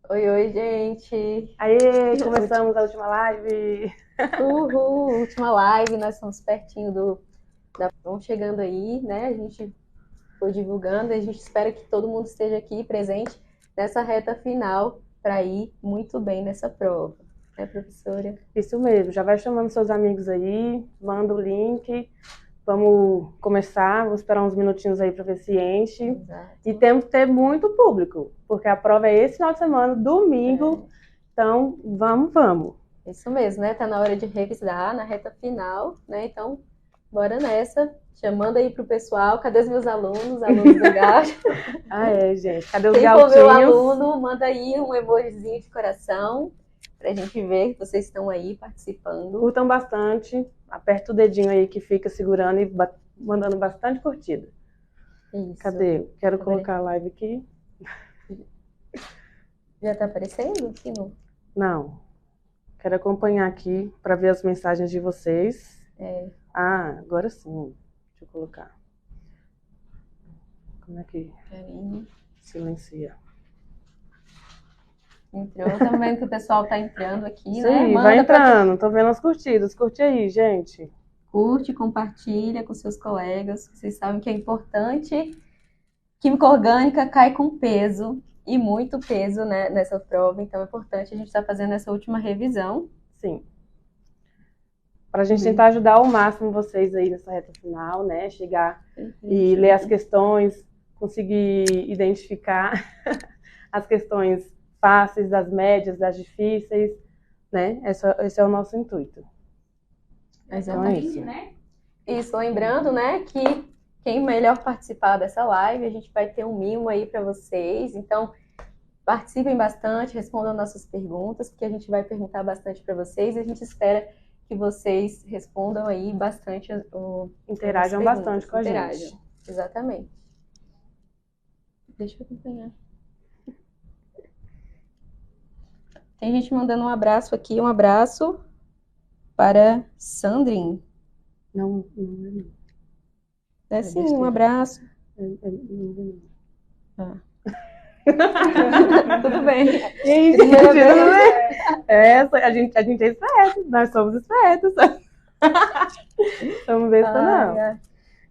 Oi, oi, gente. Aê, começamos a última live. Uhul, última live, nós estamos pertinho Vamos chegando aí, né? A gente foi divulgando, a gente espera que todo mundo esteja aqui presente nessa reta final para ir muito bem nessa prova, né, professora? Isso mesmo, já vai chamando seus amigos aí, manda o link. Vamos começar, vou esperar uns minutinhos aí para ver se enche. Exato. E temos que ter muito público, porque a prova é esse final de semana, domingo. Então, vamos. Isso mesmo, né? Tá na hora de revisar, na reta final, né? Então, bora nessa. Chamando aí pro pessoal. Cadê os meus alunos? Alunos do GAT? Ah, é, gente. Cadê os Quem for meu galtinhos? aluno, manda aí um emojizinho de coração pra gente ver que vocês estão aí participando. Curtam bastante. Aperta o dedinho aí que fica segurando e mandando bastante curtida. Isso. Cadê? Quero colocar a live aqui. Já tá aparecendo aqui no... Não. Quero acompanhar aqui para ver as mensagens de vocês. Ah, agora sim. Deixa eu colocar. Como é que silencia? Entrou. Estamos vendo que o pessoal tá entrando aqui, Isso né? aí, vai entrando. Tô vendo as curtidas. Curte aí, gente. Curte, compartilha com seus colegas. Vocês sabem que é importante. Química orgânica cai com peso. E muito peso, né, nessa prova. Então é importante a gente estar fazendo essa última revisão. Sim. Para a gente tentar ajudar ao máximo vocês aí nessa reta final, né? Chegar e ler as questões, conseguir identificar as questões fáceis, das médias, das difíceis, né? Esse é o nosso intuito. Exatamente, então é isso. né? Isso, lembrando, né, que quem melhor participar dessa live, a gente vai ter um mimo aí para vocês. Então, participem bastante, respondam nossas perguntas, porque a gente vai perguntar bastante para vocês e a gente espera que vocês respondam aí bastante. Interajam bastante com a gente. Exatamente. Deixa eu acompanhar. Tem gente mandando um abraço aqui, um abraço para Sandrin. Não. É sim, um abraço. Tudo bem. Gente, tudo bem? A gente é esperto, nós somos espertos. Vamos ver se não.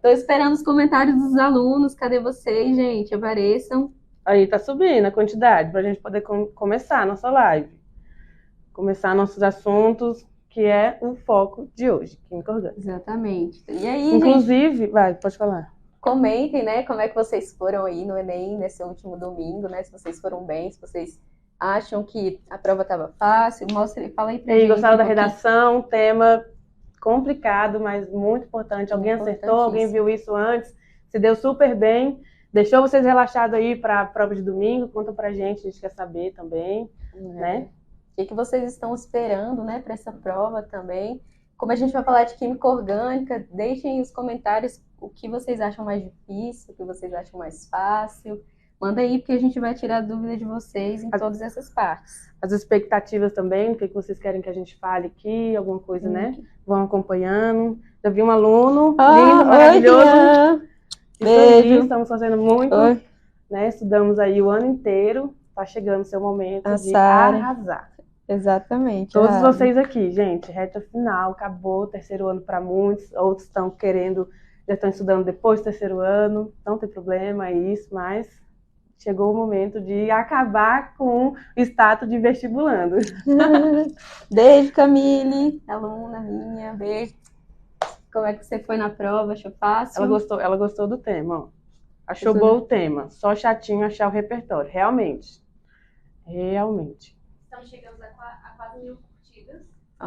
Tô esperando os comentários dos alunos. Cadê vocês, gente? Apareçam. Aí tá subindo a quantidade pra gente poder começar a nossa live. Começar nossos assuntos, que é o foco de hoje, química orgânica. Exatamente. E aí, inclusive, gente, vai, pode falar. Comentem, né, como é que vocês foram aí no Enem nesse último domingo, né? Se vocês foram bem, se vocês acham que a prova estava fácil. Fala aí pra gente. Gostaram da redação, tema complicado, mas muito importante. Alguém acertou, alguém viu isso antes, se deu super bem. Deixou vocês relaxados aí para a prova de domingo? Conta pra gente, a gente quer saber também, né? O que vocês estão esperando, né, para essa prova também? Como a gente vai falar de química orgânica, deixem os comentários o que vocês acham mais difícil, o que vocês acham mais fácil. Manda aí, porque a gente vai tirar a dúvida de vocês em todas essas partes. As expectativas também, o que vocês querem que a gente fale aqui, alguma coisa, né? Vão acompanhando. Já vi um aluno lindo, maravilhoso. Beijo. Estamos fazendo muito, né? Estudamos aí o ano inteiro. Tá chegando o seu momento de arrasar. Exatamente. Todos vocês aqui, gente, reta final, acabou o terceiro ano para muitos, outros estão querendo, já estão estudando depois do terceiro ano, não tem problema, é isso, mas chegou o momento de acabar com o status de vestibulando. Beijo, Camille, aluna minha, beijo. Como é que você foi na prova? Achou fácil? Ela gostou do tema, ó. Achou bom o tema, só chatinho achar o repertório, realmente. Estamos chegando a quase 1000 curtidas.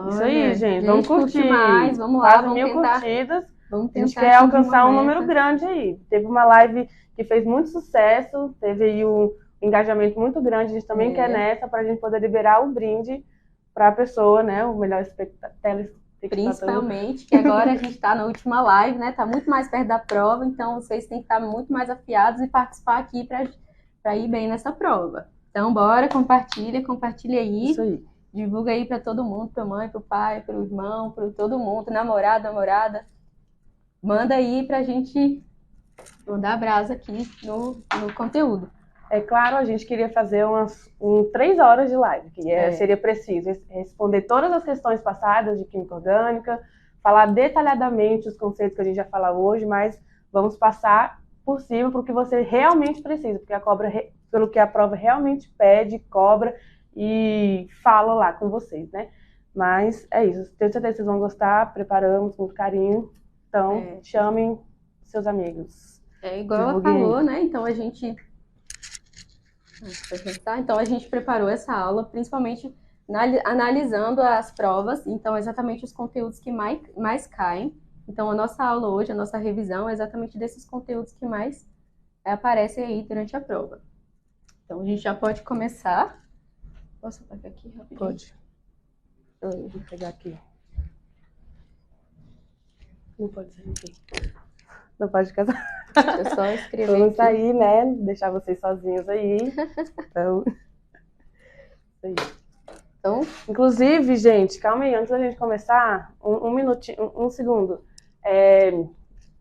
Isso aí, gente, vamos curtir mais, vamos lá, quase 1000 curtidas. Vamos tentar. A gente quer alcançar um número grande aí. Teve uma live que fez muito sucesso, teve aí um engajamento muito grande, a gente também quer nessa, para a gente poder liberar o brinde para a pessoa, né, o melhor telespectador. Principalmente, que agora a gente está na última live, né, tá muito mais perto da prova, então vocês têm que estar muito mais afiados e participar aqui para ir bem nessa prova. Então, bora, compartilha aí. Isso aí. Divulga aí para todo mundo, para mãe, para o pai, para o irmão, para todo mundo, namorada. Manda aí pra gente mandar brasa aqui no conteúdo. É claro, a gente queria fazer 3 horas de live, que seria preciso responder todas as questões passadas de química orgânica, falar detalhadamente os conceitos que a gente já falou hoje, mas vamos passar por cima para o que você realmente precisa, porque pelo que a prova realmente pede, cobra e fala lá com vocês, né? Mas é isso, tenho certeza que vocês vão gostar, preparamos com muito carinho, então chamem seus amigos. É igual ela falou, né? Então a gente preparou essa aula principalmente analisando as provas, então exatamente os conteúdos que mais caem. Então a nossa aula hoje, a nossa revisão é exatamente desses conteúdos que mais aparecem aí durante a prova. Então a gente já pode começar. Posso apagar aqui rapidinho? Pode. Eu vou pegar aqui. Não pode sair aqui. Não pode casar. Deixa eu só escrever. Vamos sair, né? Deixar vocês sozinhos aí. Então, isso aí. Então, inclusive, gente, calma aí, antes da gente começar, um minutinho, um segundo.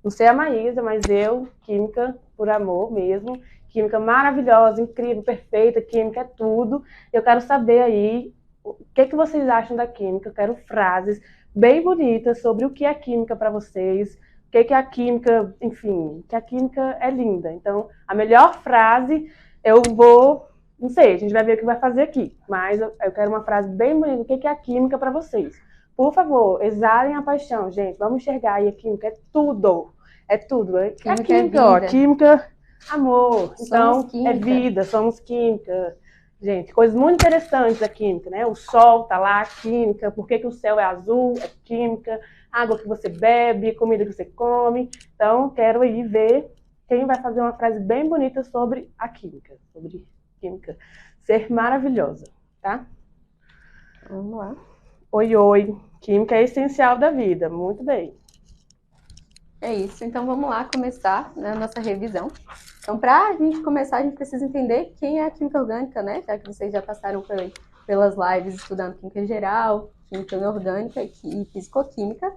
Não sei a Maísa, mas eu, química por amor mesmo, química maravilhosa, incrível, perfeita, química é tudo. Eu quero saber aí o que vocês acham da química. Eu quero frases bem bonitas sobre o que é química para vocês. O que é a química, enfim, que a química é linda. Então, a melhor frase, não sei, a gente vai ver o que vai fazer aqui, mas eu quero uma frase bem bonita, o que é a química para vocês. Por favor, exalem a paixão, gente, vamos enxergar aí, a química é tudo, química, amor, então é vida, somos química. Gente, coisas muito interessantes da química, né? O sol tá lá, química, por que o céu é azul, é química, água que você bebe, comida que você come. Então, quero aí ver quem vai fazer uma frase bem bonita sobre a química, sobre química ser maravilhosa, tá? Vamos lá. Oi, química é essencial da vida, muito bem. É isso, então vamos lá começar a nossa revisão. Então, para a gente começar, a gente precisa entender quem é a química orgânica, né? Já que vocês já passaram pelas lives estudando química geral, química inorgânica e fisicoquímica.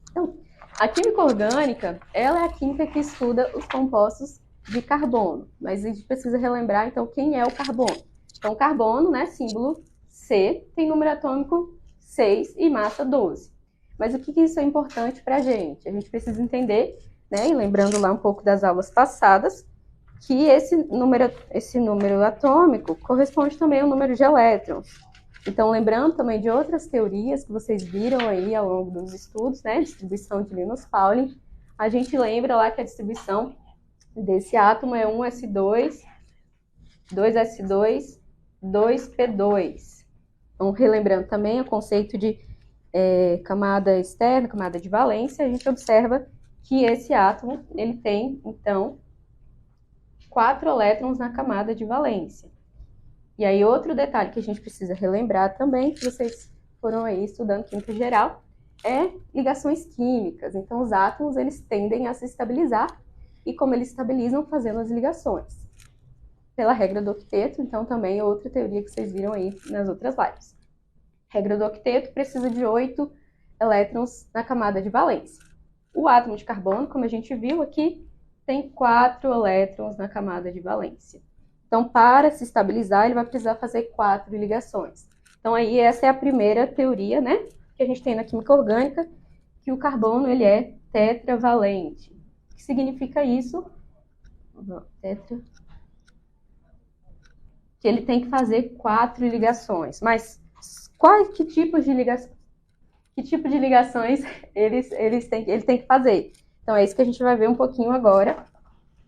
Então, a química orgânica, ela é a química que estuda os compostos de carbono. Mas a gente precisa relembrar, então, quem é o carbono. Então, o carbono, né, símbolo C, tem número atômico 6 e massa 12. Mas o que isso é importante para a gente? A gente precisa entender, né, e lembrando lá um pouco das aulas passadas, que esse número atômico corresponde também ao número de elétrons. Então, lembrando também de outras teorias que vocês viram aí ao longo dos estudos, né, distribuição de Linus Pauling, a gente lembra lá que a distribuição desse átomo é 1s2, 2s2, 2p2. Então, relembrando também o conceito de camada externa, camada de valência, a gente observa que esse átomo, ele tem, então, 4 elétrons na camada de valência. E aí, outro detalhe que a gente precisa relembrar também, que vocês foram aí estudando química geral, é ligações químicas. Então, os átomos, eles tendem a se estabilizar, e como eles estabilizam, fazendo as ligações. Pela regra do octeto, então, também é outra teoria que vocês viram aí nas outras lives. Regra do octeto precisa de 8 elétrons na camada de valência. O átomo de carbono, como a gente viu aqui, tem 4 elétrons na camada de valência. Então, para se estabilizar, ele vai precisar fazer 4 ligações. Então, aí, essa é a primeira teoria, né, que a gente tem na química orgânica, que o carbono, ele é tetravalente. O que significa isso? Que ele tem que fazer 4 ligações. Mas que tipo de ligações ele tem que fazer? Então, é isso que a gente vai ver um pouquinho agora.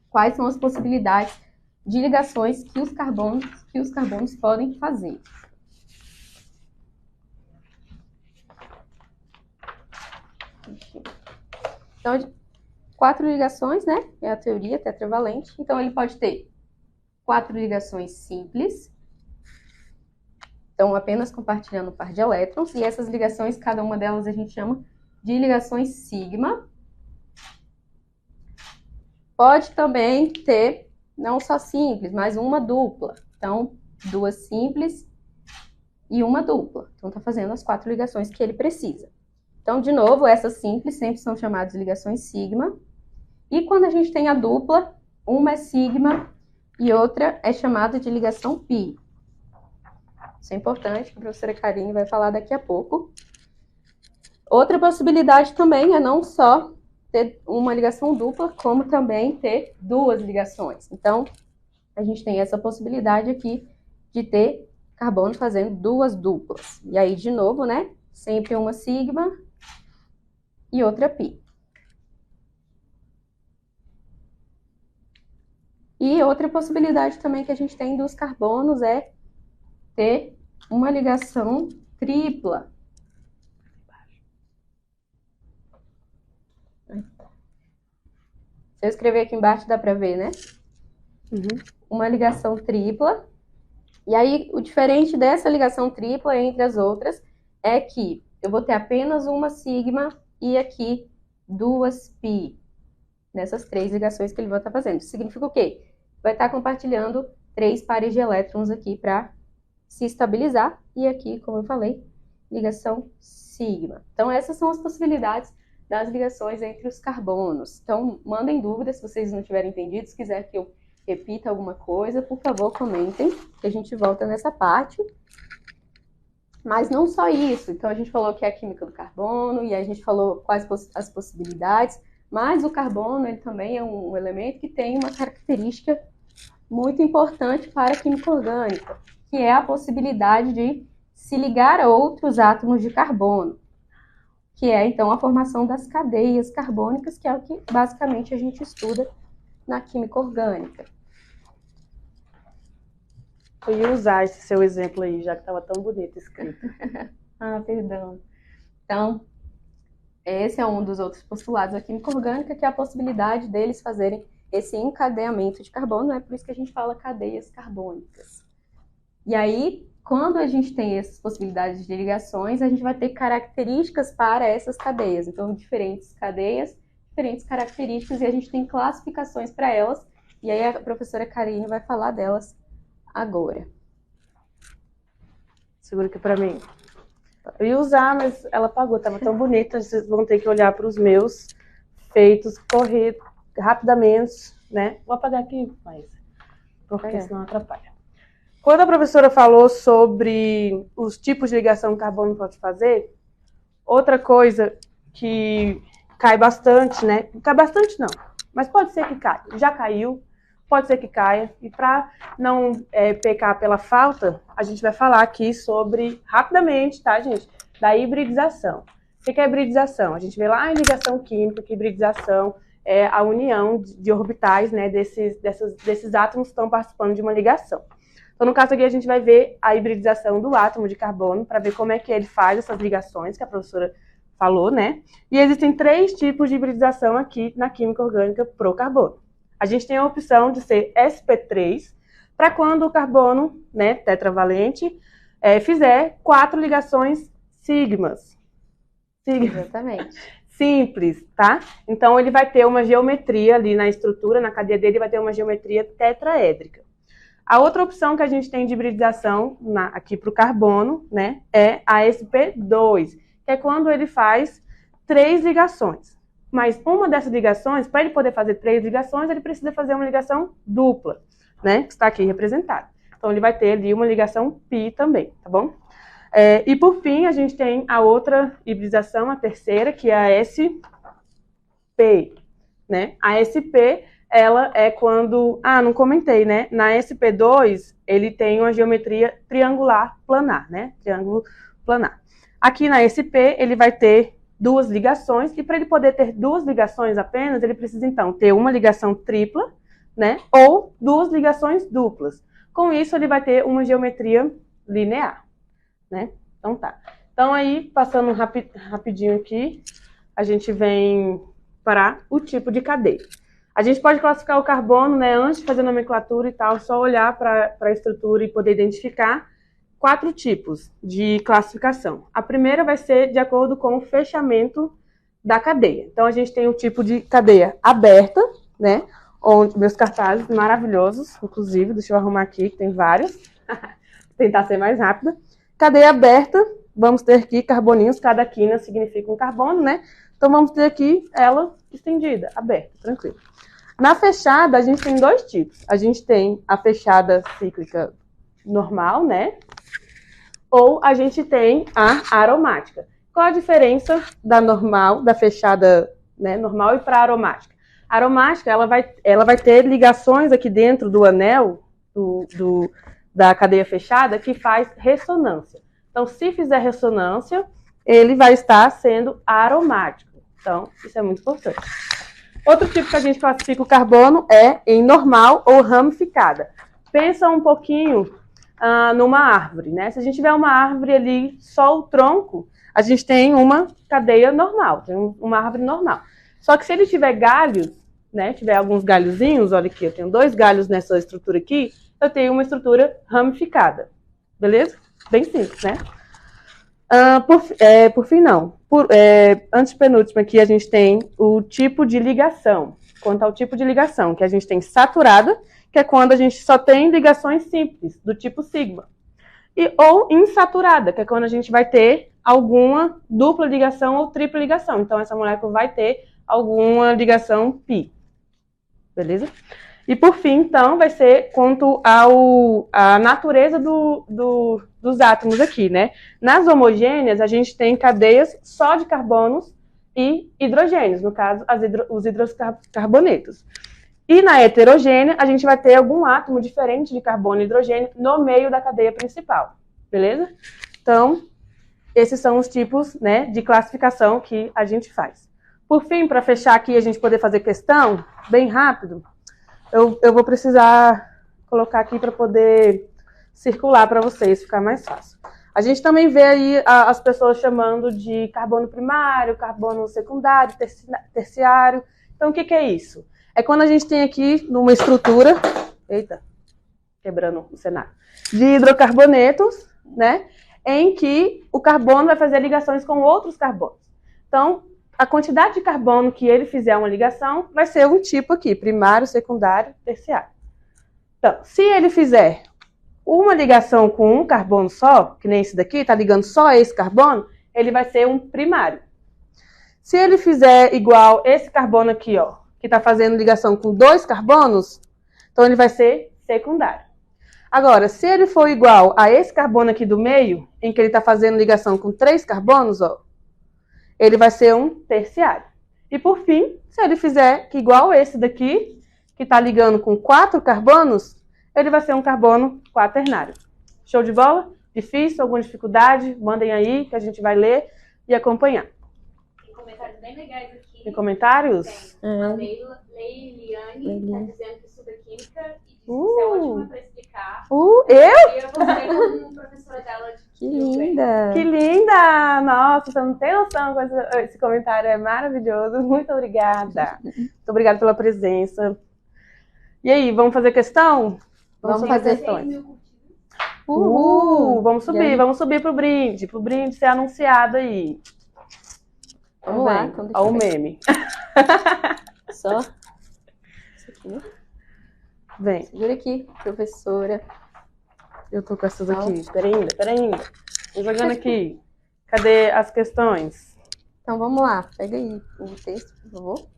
Quais são as possibilidades de ligações que os carbonos podem fazer. Então, 4 ligações, né? É a teoria tetravalente. Então, ele pode ter 4 ligações simples. Então, apenas compartilhando um par de elétrons. E essas ligações, cada uma delas a gente chama de ligações sigma. Pode também ter, não só simples, mas uma dupla. Então, 2 simples e uma dupla. Então, está fazendo as 4 ligações que ele precisa. Então, de novo, essas simples sempre são chamadas de ligações sigma. E quando a gente tem a dupla, uma é sigma e outra é chamada de ligação pi. Isso é importante, que a professora Karine vai falar daqui a pouco. Outra possibilidade também é não só ter uma ligação dupla, como também ter duas ligações. Então, a gente tem essa possibilidade aqui de ter carbono fazendo duas duplas. E aí, de novo, né? Sempre uma sigma e outra pi. E outra possibilidade também que a gente tem dos carbonos é ter uma ligação tripla. Se eu escrever aqui embaixo, dá para ver, né? Uma ligação tripla. E aí, o diferente dessa ligação tripla entre as outras é que eu vou ter apenas uma sigma e aqui duas pi. Nessas três ligações que ele vai estar fazendo. Isso significa o quê? Vai estar compartilhando 3 pares de elétrons aqui para se estabilizar. E aqui, como eu falei, ligação sigma. Então, essas são as possibilidades das ligações entre os carbonos. Então, mandem dúvidas se vocês não tiverem entendido. Se quiser que eu repita alguma coisa, por favor, comentem, que a gente volta nessa parte. Mas não só isso. Então, a gente falou que é a química do carbono, e a gente falou quais as possibilidades, mas o carbono ele também é um elemento que tem uma característica muito importante para a química orgânica, que é a possibilidade de se ligar a outros átomos de carbono, que é, então, a formação das cadeias carbônicas, que é o que, basicamente, a gente estuda na química orgânica. Eu ia usar esse seu exemplo aí, já que estava tão bonito escrito. Perdão. Então, esse é um dos outros postulados da química orgânica, que é a possibilidade deles fazerem esse encadeamento de carbono, é por isso que a gente fala cadeias carbônicas. E aí, quando a gente tem essas possibilidades de ligações, a gente vai ter características para essas cadeias. Então, diferentes cadeias, diferentes características, e a gente tem classificações para elas, e aí a professora Karine vai falar delas agora. Segura aqui para mim. Eu ia usar, mas ela apagou, estava tão bonita, vocês vão ter que olhar para os meus feitos, correr rapidamente, né? Vou apagar aqui, mas porque senão atrapalha. Quando a professora falou sobre os tipos de ligação que o carbono pode fazer, outra coisa que cai bastante, né? Cai bastante não, mas pode ser que caia. Já caiu, pode ser que caia. E para não pecar pela falta, a gente vai falar aqui sobre, rapidamente, tá, gente? Da hibridização. O que é hibridização? A gente vê lá em ligação química que hibridização é a união de orbitais, né, desses átomos que estão participando de uma ligação. Então, no caso aqui, a gente vai ver a hibridização do átomo de carbono, para ver como é que ele faz essas ligações que a professora falou, né? E existem 3 tipos de hibridização aqui na química orgânica pro carbono. A gente tem a opção de ser sp3, para quando o carbono, né, tetravalente, fizer 4 ligações sigmas. Exatamente. Simples, tá? Então, ele vai ter uma geometria ali na estrutura, na cadeia dele, vai ter uma geometria tetraédrica. A outra opção que a gente tem de hibridização aqui para o carbono, né, é a sp2, que é quando ele faz 3 ligações. Mas uma dessas ligações, para ele poder fazer 3 ligações, ele precisa fazer uma ligação dupla, né, que está aqui representada. Então, ele vai ter ali uma ligação pi também, tá bom? E por fim, a gente tem a outra hibridização, a terceira, que é a sp, né? A sp, ela é quando... não comentei, né? Na sp2, ele tem uma geometria triangular planar, né? Triângulo planar. Aqui na sp, ele vai ter 2 ligações, e para ele poder ter 2 ligações apenas, ele precisa, então, ter uma ligação tripla, né? Ou 2 ligações duplas. Com isso, ele vai ter uma geometria linear, né? Então tá. Então aí, passando rapidinho aqui, a gente vem para o tipo de cadeia. A gente pode classificar o carbono, né, antes de fazer nomenclatura e tal, só olhar para a estrutura e poder identificar 4 tipos de classificação. A primeira vai ser de acordo com o fechamento da cadeia. Então a gente tem o tipo de cadeia aberta, né, onde meus cartazes maravilhosos, inclusive, deixa eu arrumar aqui, que tem vários, tentar ser mais rápida. Cadeia aberta, vamos ter aqui carboninhos, cada quina significa um carbono, né? Então vamos ter aqui ela estendida, aberta, tranquilo. Na fechada, a gente tem dois tipos. A gente tem a fechada cíclica normal, né? Ou a gente tem a aromática. Qual a diferença da normal, da fechada, né, normal e para a aromática? A aromática, ela vai ter ligações aqui dentro do anel da cadeia fechada que faz ressonância. Então, se fizer ressonância, ele vai estar sendo aromático. Então, isso é muito importante. Outro tipo que a gente classifica o carbono é em normal ou ramificada. Pensa um pouquinho numa árvore, né? Se a gente tiver uma árvore ali, só o tronco, a gente tem uma cadeia normal, tem uma árvore normal. Só que se ele tiver galhos, né? Tiver alguns galhozinhos, olha aqui, eu tenho 2 galhos nessa estrutura aqui, eu tenho uma estrutura ramificada. Beleza? Bem simples, né? Por fim, não. Antepenúltimo aqui, a gente tem o tipo de ligação. Quanto ao tipo de ligação, que a gente tem saturada, que é quando a gente só tem ligações simples, do tipo sigma. Ou insaturada, que é quando a gente vai ter alguma dupla ligação ou tripla ligação. Então, essa molécula vai ter alguma ligação pi. Beleza? E por fim, então, vai ser quanto à natureza dos átomos aqui, né? Nas homogêneas, a gente tem cadeias só de carbonos e hidrogênios, no caso, os hidrocarbonetos. E na heterogênea, a gente vai ter algum átomo diferente de carbono e hidrogênio no meio da cadeia principal, beleza? Então, esses são os tipos, né, de classificação que a gente faz. Por fim, para fechar aqui e a gente poder fazer questão, bem rápido, eu vou precisar colocar aqui para poder circular para vocês, ficar mais fácil. A gente também vê aí as pessoas chamando de carbono primário, carbono secundário, terciário. Então, o que é isso? É quando a gente tem aqui numa estrutura, eita, quebrando o cenário, de hidrocarbonetos, né, em que o carbono vai fazer ligações com outros carbonos. Então, a quantidade de carbono que ele fizer uma ligação vai ser um tipo aqui, primário, secundário, terciário. Então, se ele fizer uma ligação com um carbono só, que nem esse daqui, está ligando só esse carbono, ele vai ser um primário. Se ele fizer igual esse carbono aqui, ó, que está fazendo ligação com 2 carbonos, então ele vai ser secundário. Agora, se ele for igual a esse carbono aqui do meio, em que ele está fazendo ligação com 3 carbonos, ó, ele vai ser um terciário. E por fim, se ele fizer igual esse daqui, que está ligando com 4 carbonos, ele vai ser um carbono quaternário. Show de bola? Difícil? Alguma dificuldade? Mandem aí que a gente vai ler e acompanhar. Tem comentários bem legais aqui. Tem comentários? Tem. A Leiliane está dizendo que estuda química e diz que isso é ótimo para explicar. Eu? E eu vou ser como professora dela de Que linda! Que linda! Nossa, você não tem noção, esse comentário é maravilhoso. Muito obrigada. Muito obrigada pela presença. E aí, vamos fazer questão? Vamos fazer questões. Vamos subir pro brinde ser anunciado aí. Vamos lá. Olha o meme. Só. Isso aqui. Vem. Segura aqui, professora. Eu tô com essas aqui. Pera ainda. Vou jogando aqui. Cadê as questões? Então, vamos lá. Pega aí o texto, por favor.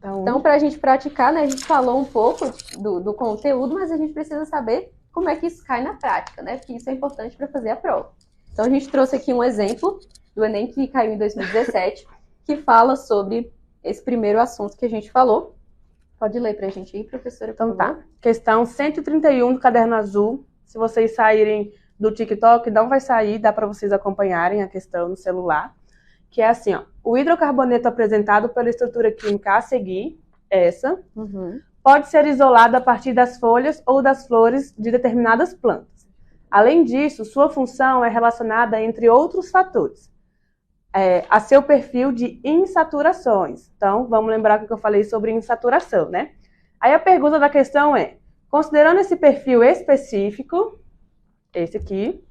Então, para a gente praticar, né? A gente falou um pouco do conteúdo, mas a gente precisa saber como é que isso cai na prática, né? Porque isso é importante para fazer a prova. Então, a gente trouxe aqui um exemplo do Enem que caiu em 2017, que fala sobre esse primeiro assunto que a gente falou. Pode ler para a gente aí, professora, por favor. Então tá. Questão 131 do caderno azul. Se vocês saírem do TikTok, não vai sair, dá para vocês acompanharem a questão no celular. Que é assim, ó. O hidrocarboneto apresentado pela estrutura química a seguir, essa, pode ser isolado a partir das folhas ou das flores de determinadas plantas. Além disso, sua função é relacionada, entre outros fatores, a seu perfil de insaturações. Então, vamos lembrar que eu falei sobre insaturação, né? Aí a pergunta da questão é, considerando esse perfil específico, esse aqui,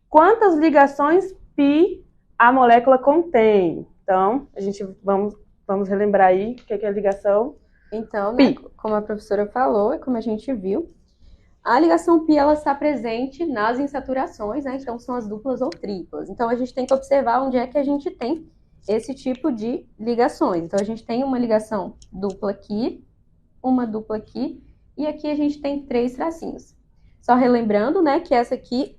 quantas ligações pi a molécula contém? Então, vamos relembrar aí o que é a ligação. Então, né, como a professora falou e como a gente viu, a ligação pi ela está presente nas insaturações, né? Então são as duplas ou triplas. Então a gente tem que observar onde é que a gente tem esse tipo de ligações. Então a gente tem uma ligação dupla aqui uma dupla aqui, e aqui a gente tem 3 tracinhos. Só relembrando, né, que essa aqui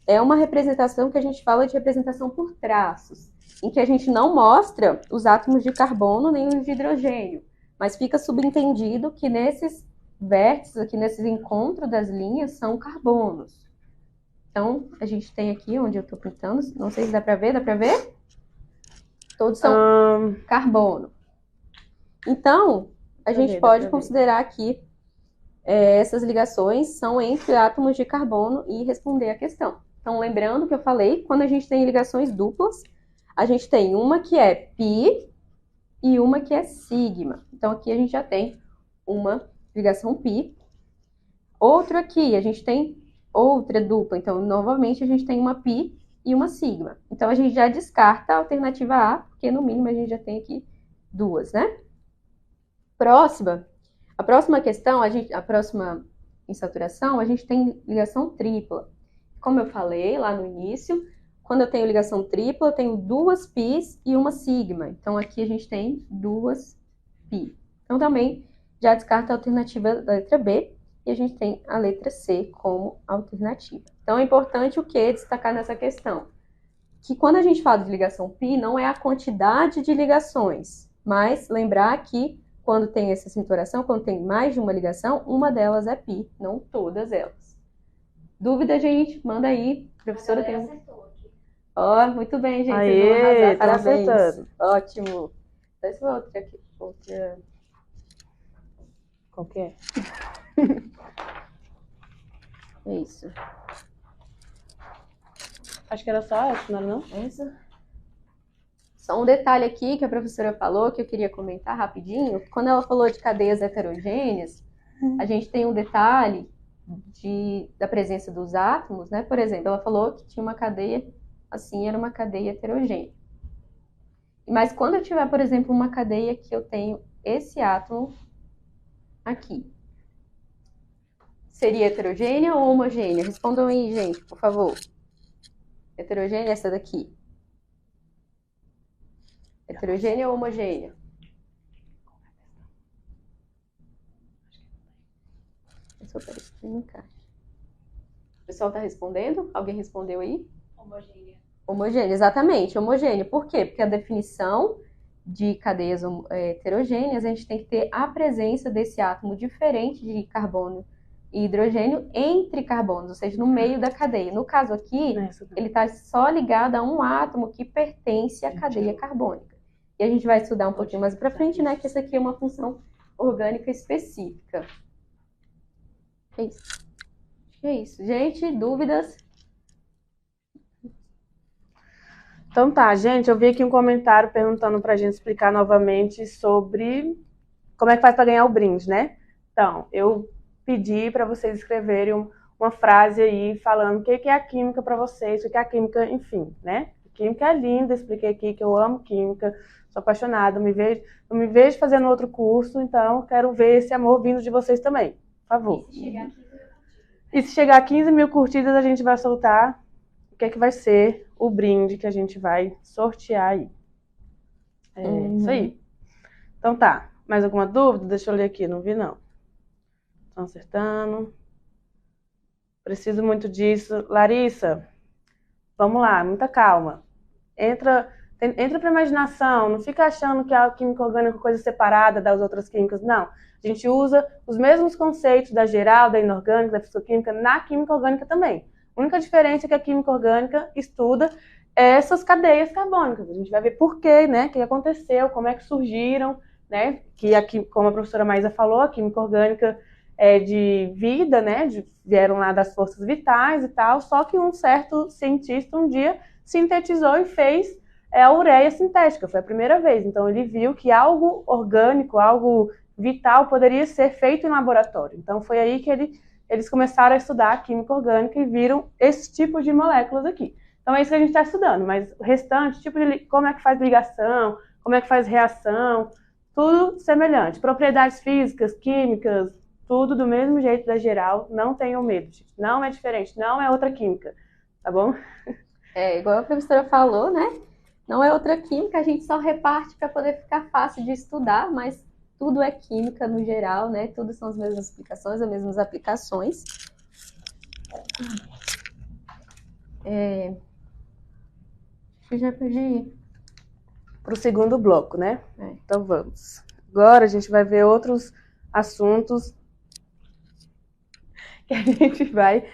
é uma representação que a gente fala de representação por traços, em que a gente não mostra os átomos de carbono nem os de hidrogênio, mas fica subentendido que nesses vértices, aqui nesses encontros das linhas, são carbonos. Então, a gente tem aqui onde eu estou pintando, não sei se dá para ver, dá para ver? Todos são carbono. Então, a gente pode considerar aqui essas ligações são entre átomos de carbono e responder a questão. Então, lembrando que eu falei, quando a gente tem ligações duplas, a gente tem uma que é π e uma que é sigma. Então, aqui a gente já tem uma ligação π. Outro aqui, a gente tem outra dupla. Então, novamente, a gente tem uma π e uma sigma. Então, a gente já descarta a alternativa A, porque no mínimo a gente já tem aqui 2, né? A próxima questão, a próxima insaturação, a gente tem ligação tripla. Como eu falei lá no início, quando eu tenho ligação tripla, eu tenho 2 πs e uma sigma. Então, aqui a gente tem 2 π. Então, também já descarta a alternativa da letra B e a gente tem a letra C como alternativa. Então, é importante o que destacar nessa questão? Que quando a gente fala de ligação π, não é a quantidade de ligações, mas lembrar que quando tem essa cinturração, quando tem mais de uma ligação, uma delas é π, não todas elas. Dúvida, gente? Manda aí. Professora tem Ó, muito bem, gente. Aê, parabéns. Acertando. Ótimo. Essa outra aqui. Outra. Qual que é? É isso. Acho que era só essa, não era não? Essa. Só um detalhe aqui que a professora falou, que eu queria comentar rapidinho. Quando ela falou de cadeias heterogêneas, a gente tem um detalhe da presença dos átomos, né? Por exemplo, ela falou que tinha uma cadeia, assim, era uma cadeia heterogênea. Mas quando eu tiver, por exemplo, uma cadeia que eu tenho esse átomo aqui, seria heterogênea ou homogênea? Respondam aí, gente, por favor. Heterogênea é essa daqui. Heterogênea ou homogênea? O pessoal está respondendo? Alguém respondeu aí? Homogênea. Homogênea, exatamente, homogênea. Por quê? Porque a definição de cadeias heterogêneas, a gente tem que ter a presença desse átomo diferente de carbono e hidrogênio entre carbonos, ou seja, no meio da cadeia. No caso aqui, ele está só ligado a um átomo que pertence à cadeia carbônica. E a gente vai estudar um pouquinho mais para frente, né, que essa aqui é uma função orgânica específica. É isso. Acho que é isso. Gente, dúvidas? Então tá, gente, eu vi aqui um comentário perguntando pra gente explicar novamente sobre como é que faz para ganhar o brinde, né? Então, eu pedi para vocês escreverem uma frase aí falando o que é a química para vocês, o que é a química, enfim, né? Química é linda, expliquei aqui que eu amo química, sou apaixonada, não me vejo fazendo outro curso, então quero ver esse amor vindo de vocês também, por favor. E se chegar a 15 mil curtidas, a gente vai soltar o que é que vai ser o brinde que a gente vai sortear aí. Isso aí. Então tá, mais alguma dúvida? Deixa eu ler aqui, não vi não. Estão acertando. Preciso muito disso. Larissa, vamos lá, muita calma. Entra para a imaginação, não fica achando que a química orgânica é coisa separada das outras químicas, não. A gente usa os mesmos conceitos da geral, da inorgânica, da fisicoquímica, na química orgânica também. A única diferença é que a química orgânica estuda essas cadeias carbônicas. A gente vai ver por quê, né, o que aconteceu, como é que surgiram, né, que aqui, como a professora Maísa falou, a química orgânica é de vida, né, vieram lá das forças vitais e tal, só que um certo cientista um dia sintetizou e fez a ureia sintética, foi a primeira vez. Então ele viu que algo orgânico, algo vital poderia ser feito em laboratório. Então foi aí que eles começaram a estudar a química orgânica e viram esse tipo de moléculas aqui. Então é isso que a gente está estudando, mas o restante, como é que faz ligação, como é que faz reação, tudo semelhante. Propriedades físicas, químicas, tudo do mesmo jeito da geral, não tenham medo, gente. Não é diferente, não é outra química, tá bom? Igual a professora falou, né? Não é outra química, a gente só reparte para poder ficar fácil de estudar, mas tudo é química no geral, né? Tudo são as mesmas explicações, as mesmas aplicações. Eu já perdi. Para o segundo bloco, né? É. Então vamos. Agora a gente vai ver outros assuntos que a gente vai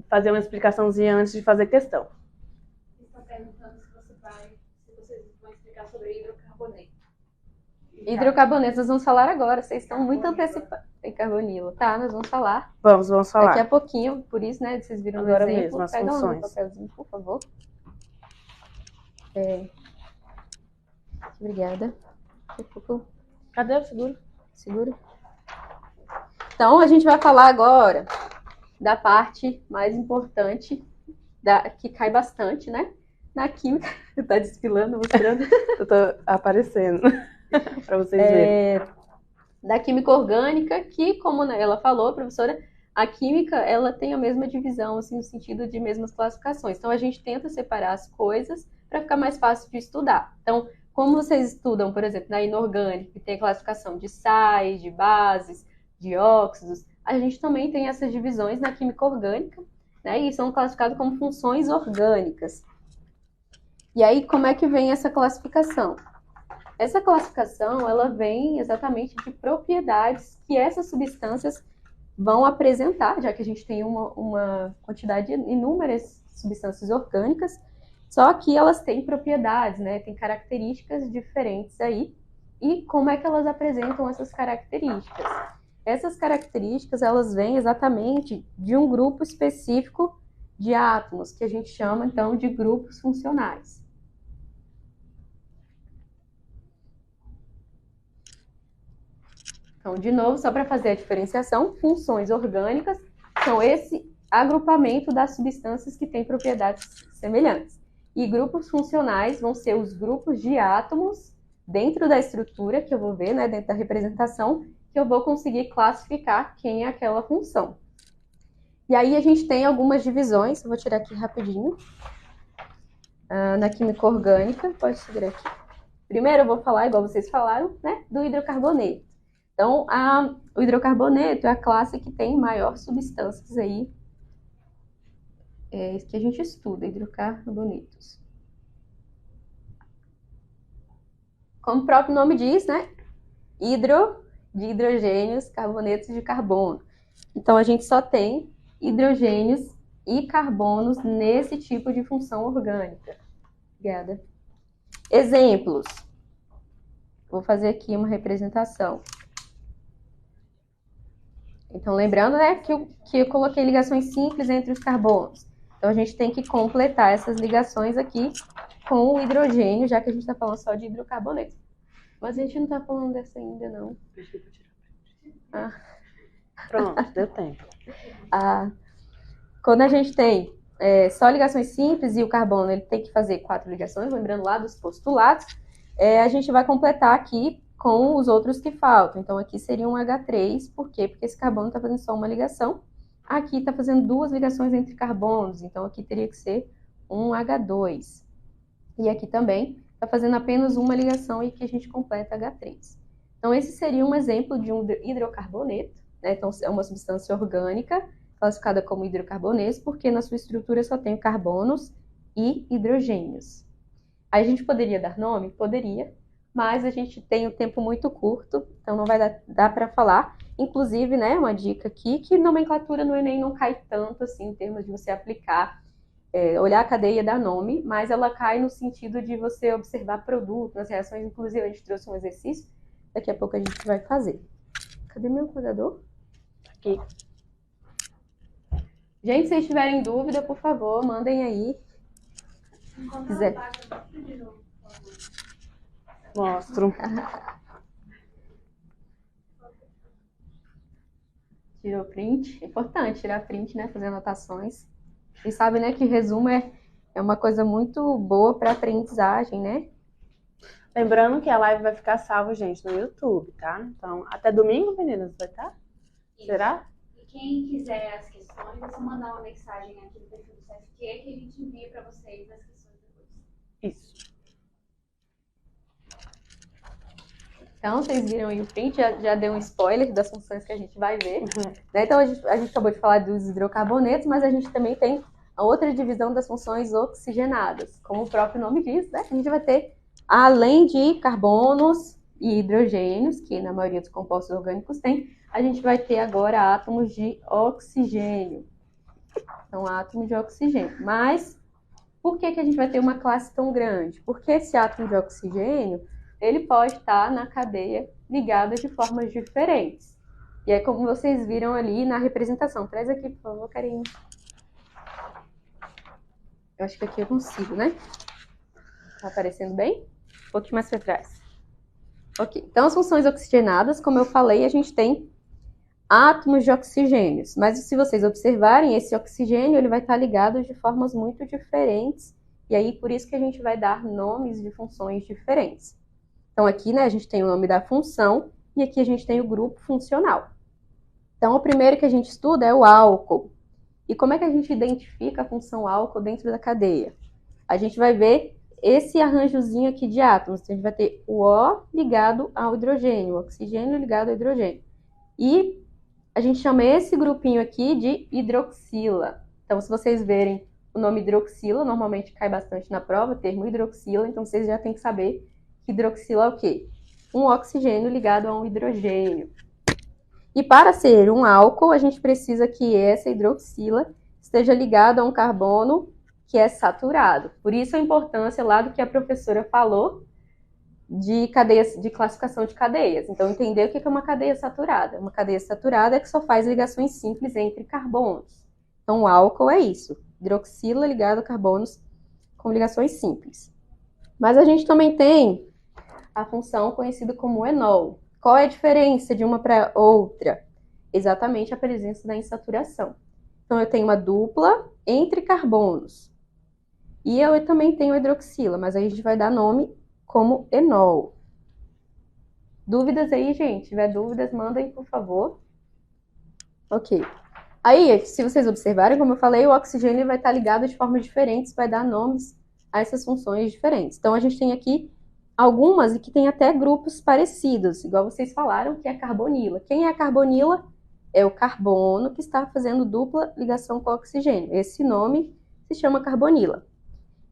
fazer uma explicaçãozinha antes de fazer questão. Estão perguntando se vocês vão explicar sobre hidrocarboneto. Hidrocarbonetos nós vamos falar agora. Vocês estão muito antecipados. Tem carbonilo. Tá, nós vamos falar. Vamos falar. Daqui a pouquinho, por isso, né? Vocês viram agora no exemplo. Mesmo, as Pega funções. um papelzinho, por favor. Obrigada. Cadê o seguro? Segura. Então, a gente vai falar agora da parte mais importante, que cai bastante, né? Na química. Tá desfilando, mostrando. Eu tô aparecendo para vocês verem. Da química orgânica, que, como ela falou, professora, a química, ela tem a mesma divisão, assim, no sentido de mesmas classificações. Então, a gente tenta separar as coisas para ficar mais fácil de estudar. Então, como vocês estudam, por exemplo, na inorgânica, que tem a classificação de sais, de bases, de óxidos, a gente também tem essas divisões na química orgânica, né? E são classificados como funções orgânicas. E aí, como é que vem essa classificação? Essa classificação, ela vem exatamente de propriedades que essas substâncias vão apresentar, já que a gente tem uma quantidade inúmeras substâncias orgânicas, só que elas têm propriedades, né? Tem características diferentes aí. E como é que elas apresentam essas características? Essas características, elas vêm exatamente de um grupo específico de átomos, que a gente chama, então, de grupos funcionais. Então, de novo, só para fazer a diferenciação, funções orgânicas são esse agrupamento das substâncias que têm propriedades semelhantes. E grupos funcionais vão ser os grupos de átomos dentro da estrutura que eu vou ver, né, dentro da representação, que eu vou conseguir classificar quem é aquela função. E aí a gente tem algumas divisões, eu vou tirar aqui rapidinho. Na química orgânica, pode segurar aqui. Primeiro eu vou falar, igual vocês falaram, né, do hidrocarboneto. Então, o hidrocarboneto é a classe que tem maior substâncias aí, que a gente estuda, hidrocarbonetos. Como o próprio nome diz, né? Hidro, de hidrogênios, carbonetos de carbono. Então, a gente só tem hidrogênios e carbonos nesse tipo de função orgânica. Obrigada. Exemplos. Vou fazer aqui uma representação. Então, lembrando, né, que eu coloquei ligações simples entre os carbonos. Então, a gente tem que completar essas ligações aqui com o hidrogênio, já que a gente está falando só de hidrocarboneto. Mas a gente não está falando dessa ainda, não. Pronto, deu tempo. Quando a gente tem só ligações simples e o carbono ele tem que fazer 4 ligações, lembrando lá dos postulados, a gente vai completar aqui com os outros que faltam. Então, aqui seria um H3, por quê? Porque esse carbono está fazendo só uma ligação. Aqui está fazendo 2 ligações entre carbonos, então aqui teria que ser um H2. E aqui também está fazendo apenas uma ligação e que a gente completa H3. Então, esse seria um exemplo de um hidrocarboneto, né? Então, é uma substância orgânica classificada como hidrocarboneto, porque na sua estrutura só tem carbonos e hidrogênios. Aí a gente poderia dar nome? Poderia, mas a gente tem um tempo muito curto, então não vai dar para falar. Inclusive, né, uma dica aqui, que nomenclatura no Enem não cai tanto assim, em termos de você aplicar, olhar a cadeia e dar nome, mas ela cai no sentido de você observar produto, nas reações. Inclusive, a gente trouxe um exercício, daqui a pouco a gente vai fazer. Cadê meu cuidador? Aqui. Gente, se vocês tiverem dúvida, por favor, mandem aí. Quiser. Mostro. Tirou print. É importante tirar print, né? Fazer anotações. Vocês sabem, né, que resumo é uma coisa muito boa para aprendizagem, né? Lembrando que a live vai ficar salva, gente, no YouTube, tá? Então, até domingo, meninas, vai estar? Será? E quem quiser as questões, é só mandar uma mensagem aqui no perfil do CFQ que a gente envia para vocês as questões depois. Isso. Então, vocês viram aí o print, já deu um spoiler das funções que a gente vai ver. Né? Então, a gente acabou de falar dos hidrocarbonetos, mas a gente também tem a outra divisão das funções oxigenadas. Como o próprio nome diz, né? A gente vai ter, além de carbonos e hidrogênios, que na maioria dos compostos orgânicos tem, a gente vai ter agora átomos de oxigênio. Então, átomos de oxigênio. Mas, por que a gente vai ter uma classe tão grande? Porque esse átomo de oxigênio, ele pode estar na cadeia ligada de formas diferentes. E é como vocês viram ali na representação. Traz aqui, por favor, Karine. Eu acho que aqui eu consigo, né? Tá aparecendo bem? Um pouquinho mais para trás. Ok. Então, as funções oxigenadas, como eu falei, a gente tem átomos de oxigênios. Mas se vocês observarem, esse oxigênio ele vai estar ligado de formas muito diferentes. E aí, por isso que a gente vai dar nomes de funções diferentes. Então, aqui, né, a gente tem o nome da função e aqui a gente tem o grupo funcional. Então, o primeiro que a gente estuda é o álcool. E como é que a gente identifica a função álcool dentro da cadeia? A gente vai ver esse arranjozinho aqui de átomos. Então, a gente vai ter o O ligado ao hidrogênio, o oxigênio ligado ao hidrogênio. E a gente chama esse grupinho aqui de hidroxila. Então, se vocês verem o nome hidroxila, normalmente cai bastante na prova, o termo hidroxila, então vocês já têm que saber que hidroxila é o quê? Um oxigênio ligado a um hidrogênio. E para ser um álcool, a gente precisa que essa hidroxila esteja ligada a um carbono que é saturado. Por isso a importância lá do que a professora falou de cadeias, de classificação de cadeias. Então, entender o que é uma cadeia saturada. Uma cadeia saturada é que só faz ligações simples entre carbonos. Então, o álcool é isso. Hidroxila ligado a carbonos com ligações simples. Mas a gente também tem a função conhecida como enol. Qual é a diferença de uma para outra? Exatamente a presença da insaturação. Então, eu tenho uma dupla entre carbonos. E eu também tenho a hidroxila, mas aí a gente vai dar nome como enol. Dúvidas aí, gente? Se tiver dúvidas, mandem, por favor. Ok. Aí, se vocês observarem, como eu falei, o oxigênio vai estar ligado de formas diferentes, vai dar nomes a essas funções diferentes. Então, a gente tem aqui algumas e que tem até grupos parecidos, igual vocês falaram, que é a carbonila. Quem é a carbonila? É o carbono que está fazendo dupla ligação com o oxigênio. Esse nome se chama carbonila.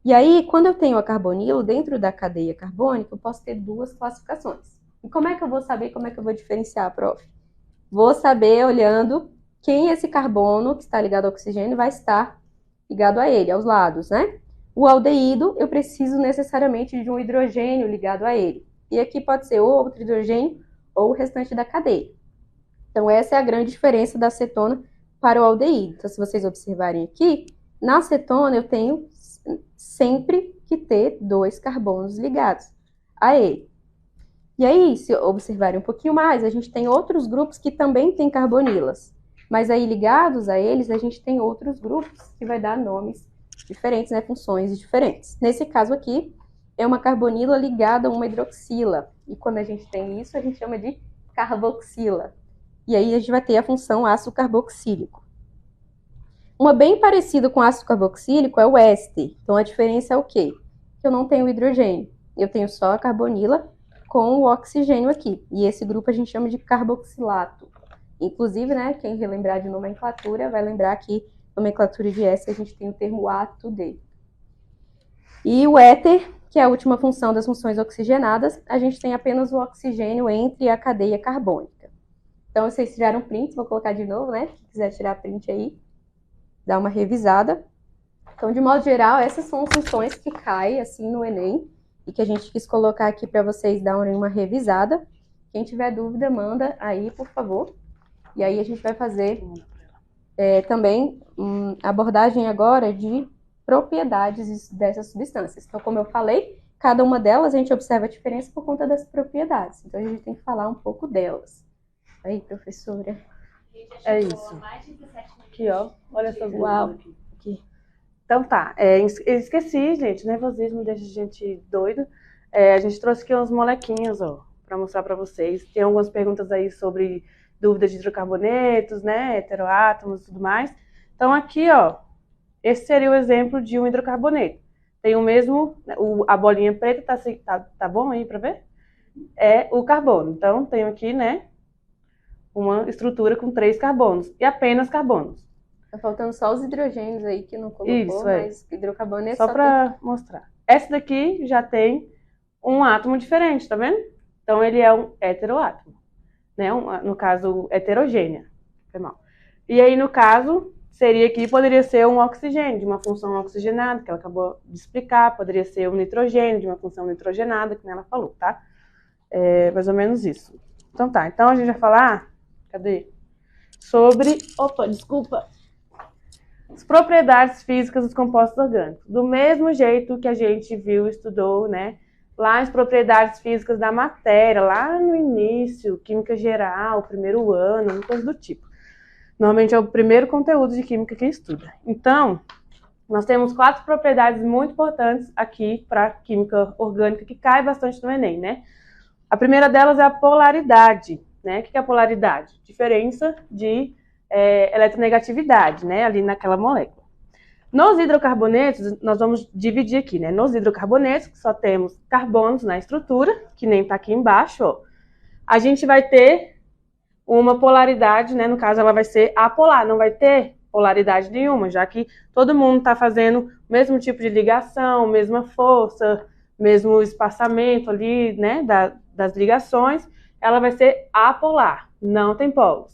E aí, quando eu tenho a carbonila, dentro da cadeia carbônica, eu posso ter duas classificações. E como é que eu vou saber, como é que eu vou diferenciar, prof? Vou saber olhando quem esse carbono que está ligado ao oxigênio vai estar ligado a ele, aos lados, né? O aldeído, eu preciso necessariamente de um hidrogênio ligado a ele. E aqui pode ser ou outro hidrogênio ou o restante da cadeia. Então, essa é a grande diferença da acetona para o aldeído. Então, se vocês observarem aqui, na acetona eu tenho sempre que ter dois carbonos ligados a ele. E aí, se observarem um pouquinho mais, a gente tem outros grupos que também têm carbonilas. Mas aí, ligados a eles, a gente tem outros grupos que vai dar nomes diferentes, né, funções diferentes. Nesse caso aqui, é uma carbonila ligada a uma hidroxila. E quando a gente tem isso, a gente chama de carboxila. E aí a gente vai ter a função ácido carboxílico. Uma bem parecida com ácido carboxílico é o éster. Então a diferença é o quê? Que eu não tenho hidrogênio. Eu tenho só a carbonila com o oxigênio aqui. E esse grupo a gente chama de carboxilato. Inclusive, né, quem relembrar de nomenclatura vai lembrar que nomenclatura de éster a gente tem o termo ato de. E o éter, que é a última função das funções oxigenadas, a gente tem apenas o oxigênio entre a cadeia carbônica. Então, vocês tiraram print, vou colocar de novo, né? Quem quiser tirar print aí, dá uma revisada. Então, de modo geral, essas são as funções que caem assim no Enem e que a gente quis colocar aqui para vocês darem uma revisada. Quem tiver dúvida, manda aí, por favor. E aí a gente vai fazer também abordagem agora de propriedades dessas substâncias. Então, como eu falei, cada uma delas a gente observa a diferença por conta das propriedades. Então, a gente tem que falar um pouco delas. Aí, professora. É isso. Aqui, ó. Olha essas Uau. Aqui. Então tá. Eu esqueci, gente. Nervosismo deixa a gente doido. A gente trouxe aqui uns molequinhos, ó, para mostrar para vocês. Tem algumas perguntas aí sobre dúvidas de hidrocarbonetos, né? Heteroátomos e tudo mais. Então aqui, ó. Esse seria o exemplo de um hidrocarboneto. Tem o mesmo, a bolinha preta, tá bom aí para ver? é o carbono. Então, tenho aqui, né, uma estrutura com 3 carbonos e apenas carbonos. Tá faltando só os hidrogênios aí que não colocou, Isso, mas hidrocarbono é só para mostrar. Essa daqui já tem um átomo diferente, tá vendo? Então, ele é um heteroátomo, né? No caso, heterogênea. Foi mal. E aí, no caso, seria aqui, poderia ser um oxigênio, de uma função oxigenada, que ela acabou de explicar. Poderia ser um nitrogênio, de uma função nitrogenada, que ela falou, tá? É mais ou menos isso. Então tá, então a gente vai falar, cadê? Sobre, desculpa. As propriedades físicas dos compostos orgânicos. Do mesmo jeito que a gente viu, estudou, né? Lá as propriedades físicas da matéria, lá no início, química geral, primeiro ano, coisa do tipo. Normalmente é o primeiro conteúdo de química que estuda. Então, nós temos 4 propriedades muito importantes aqui para química orgânica, que cai bastante no Enem, né? A primeira delas é a polaridade, né? O que é a polaridade? Diferença de eletronegatividade, né? Ali naquela molécula. Nos hidrocarbonetos, nós vamos dividir aqui, né? Nos hidrocarbonetos, que só temos carbonos na estrutura, que nem está aqui embaixo, ó, a gente vai ter uma polaridade, né? No caso, ela vai ser apolar, não vai ter polaridade nenhuma, já que todo mundo está fazendo o mesmo tipo de ligação, mesma força, mesmo espaçamento ali, né? Das ligações, ela vai ser apolar, não tem polos.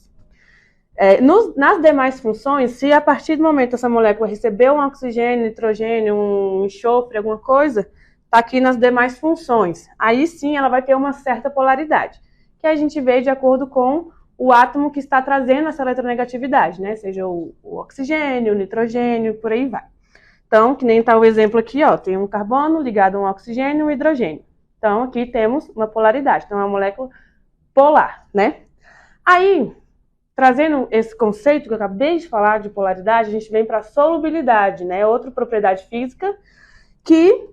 Nas demais funções, se a partir do momento essa molécula recebeu um oxigênio, nitrogênio, um enxofre, alguma coisa, está aqui nas demais funções. Aí sim ela vai ter uma certa polaridade, que a gente vê de acordo com o átomo que está trazendo essa eletronegatividade, né? Seja o oxigênio, o nitrogênio, por aí vai. Então, que nem está o exemplo aqui, ó, tem um carbono ligado a um oxigênio e um hidrogênio. Então, aqui temos uma polaridade, então é uma molécula polar, né? Aí, trazendo esse conceito que eu acabei de falar de polaridade, a gente vem para a solubilidade, né? Outra propriedade física que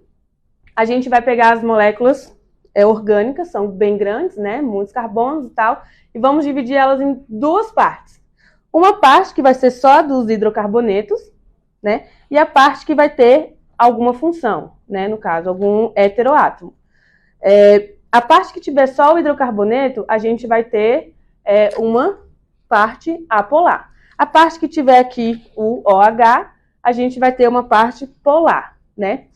a gente vai pegar as moléculas orgânicas, são bem grandes, né? Muitos carbonos e tal, e vamos dividir elas em 2 partes. Uma parte que vai ser só dos hidrocarbonetos, né? E a parte que vai ter alguma função, né? No caso, algum heteroátomo. A parte que tiver só o hidrocarboneto, a gente vai ter uma parte apolar. A parte que tiver aqui o OH, a gente vai ter uma parte polar, né?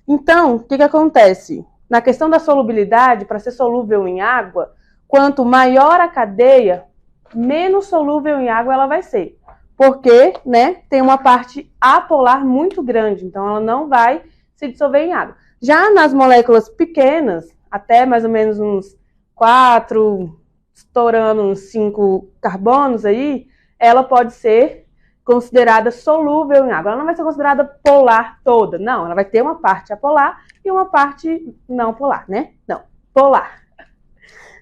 Então, o que acontece? Na questão da solubilidade, para ser solúvel em água, quanto maior a cadeia, menos solúvel em água ela vai ser. Porque, né, tem uma parte apolar muito grande, então ela não vai se dissolver em água. Já nas moléculas pequenas, até mais ou menos uns 4, estourando uns 5 carbonos aí, ela pode ser considerada solúvel em água. Ela não vai ser considerada polar toda, não. Ela vai ter uma parte apolar e uma parte não polar, né? Não, polar.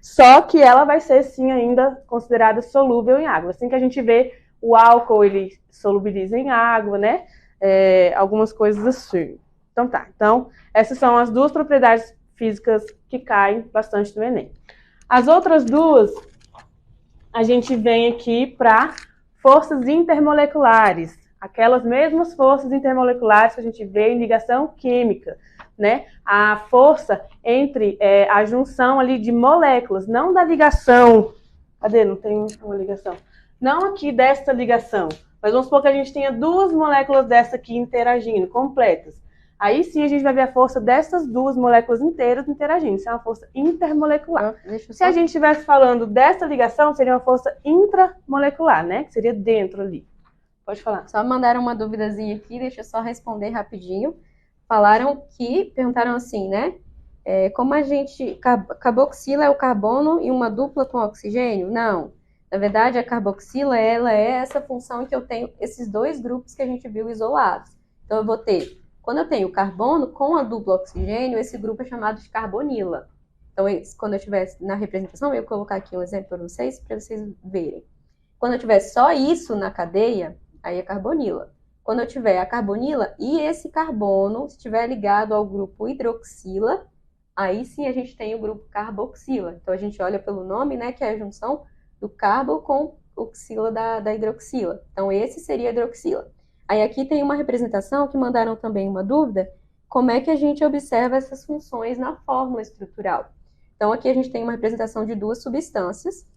Só que ela vai ser, sim, ainda considerada solúvel em água. Assim que a gente vê o álcool, ele solubiliza em água, né? Algumas coisas assim. Então tá. Então, essas são as 2 propriedades físicas que caem bastante no Enem. As outras 2, a gente vem aqui para forças intermoleculares. Aquelas mesmas forças intermoleculares que a gente vê em ligação química, né? A força entre a junção ali de moléculas, não da ligação. Cadê? Não tem uma ligação. Não aqui desta ligação, mas vamos supor que a gente tenha 2 moléculas dessa aqui interagindo, completas. Aí sim a gente vai ver a força dessas 2 moléculas inteiras interagindo. Isso é uma força intermolecular. Se a gente estivesse falando dessa ligação, seria uma força intramolecular, né? Que seria dentro ali. Pode falar. Só mandaram uma duvidazinha aqui, deixa eu só responder rapidinho. Perguntaram assim, né? Como a gente... Carboxila é o carbono e uma dupla com oxigênio? Não. Na verdade, a carboxila, ela é essa função em que eu tenho esses 2 grupos que a gente viu isolados. Então, eu vou ter... Quando eu tenho carbono com a dupla oxigênio, esse grupo é chamado de carbonila. Então, quando eu estiver na representação, eu vou colocar aqui um exemplo para vocês verem. Quando eu tiver só isso na cadeia, aí é carbonila. Quando eu tiver a carbonila e esse carbono estiver ligado ao grupo hidroxila, aí sim a gente tem o grupo carboxila. Então, a gente olha pelo nome, né, que é a junção do carbo com oxila da hidroxila. Então, esse seria a hidroxila. Aí aqui tem uma representação que mandaram também uma dúvida, como é que a gente observa essas funções na fórmula estrutural? Então, aqui a gente tem uma representação de duas substâncias,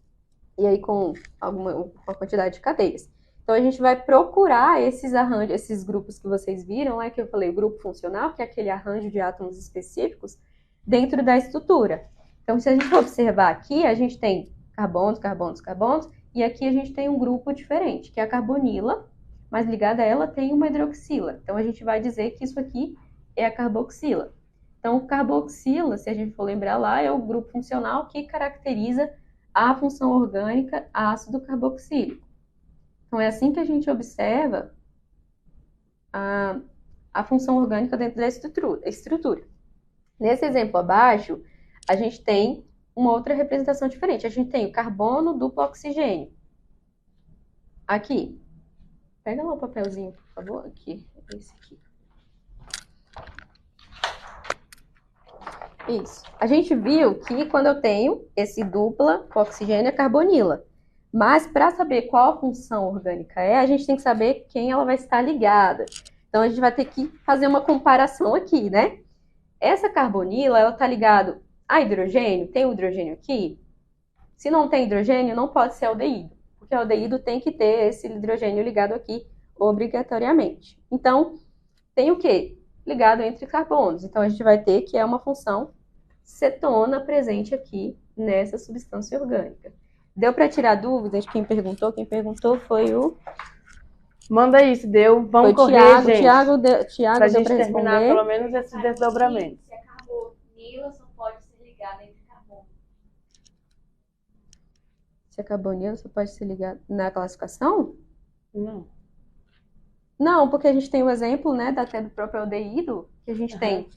e aí com uma quantidade de cadeias. Então, a gente vai procurar esses arranjos, esses grupos que vocês viram, que eu falei, o grupo funcional, que é aquele arranjo de átomos específicos, dentro da estrutura. Então, se a gente observar aqui, a gente tem carbonos, carbonos, carbonos, e aqui a gente tem um grupo diferente, que é a carbonila, mas ligada a ela tem uma hidroxila. Então, a gente vai dizer que isso aqui é a carboxila. Então, carboxila, se a gente for lembrar lá, é o grupo funcional que caracteriza a função orgânica ácido carboxílico. Então, é assim que a gente observa a função orgânica dentro da estrutura. Nesse exemplo abaixo, a gente tem uma outra representação diferente. A gente tem o carbono duplo oxigênio. Aqui. Pega lá o papelzinho, por favor. Aqui. Esse aqui. Isso. A gente viu que quando eu tenho esse dupla oxigênio é carbonila. Mas para saber qual a função orgânica a gente tem que saber quem ela vai estar ligada. Então a gente vai ter que fazer uma comparação aqui, né? Essa carbonila, ela está ligada a hidrogênio. Tem o hidrogênio aqui? Se não tem hidrogênio, não pode ser aldeído. Porque o aldeído tem que ter esse hidrogênio ligado aqui obrigatoriamente. Então, tem o quê? Ligado entre carbonos. Então, a gente vai ter que é uma função cetona presente aqui nessa substância orgânica. Deu para tirar dúvidas de quem perguntou? Quem perguntou foi o... Manda aí, se deu. Vamos foi correr, Thiago, gente. Thiago pra deu gente para terminar responder. pelo menos esses desdobramentos. Se a carbonila só pode ser ligada entre carbono. Se a carbonila só pode ser ligada na classificação? Não. Não, porque a gente tem o exemplo, né, até do próprio aldeído, que a gente tem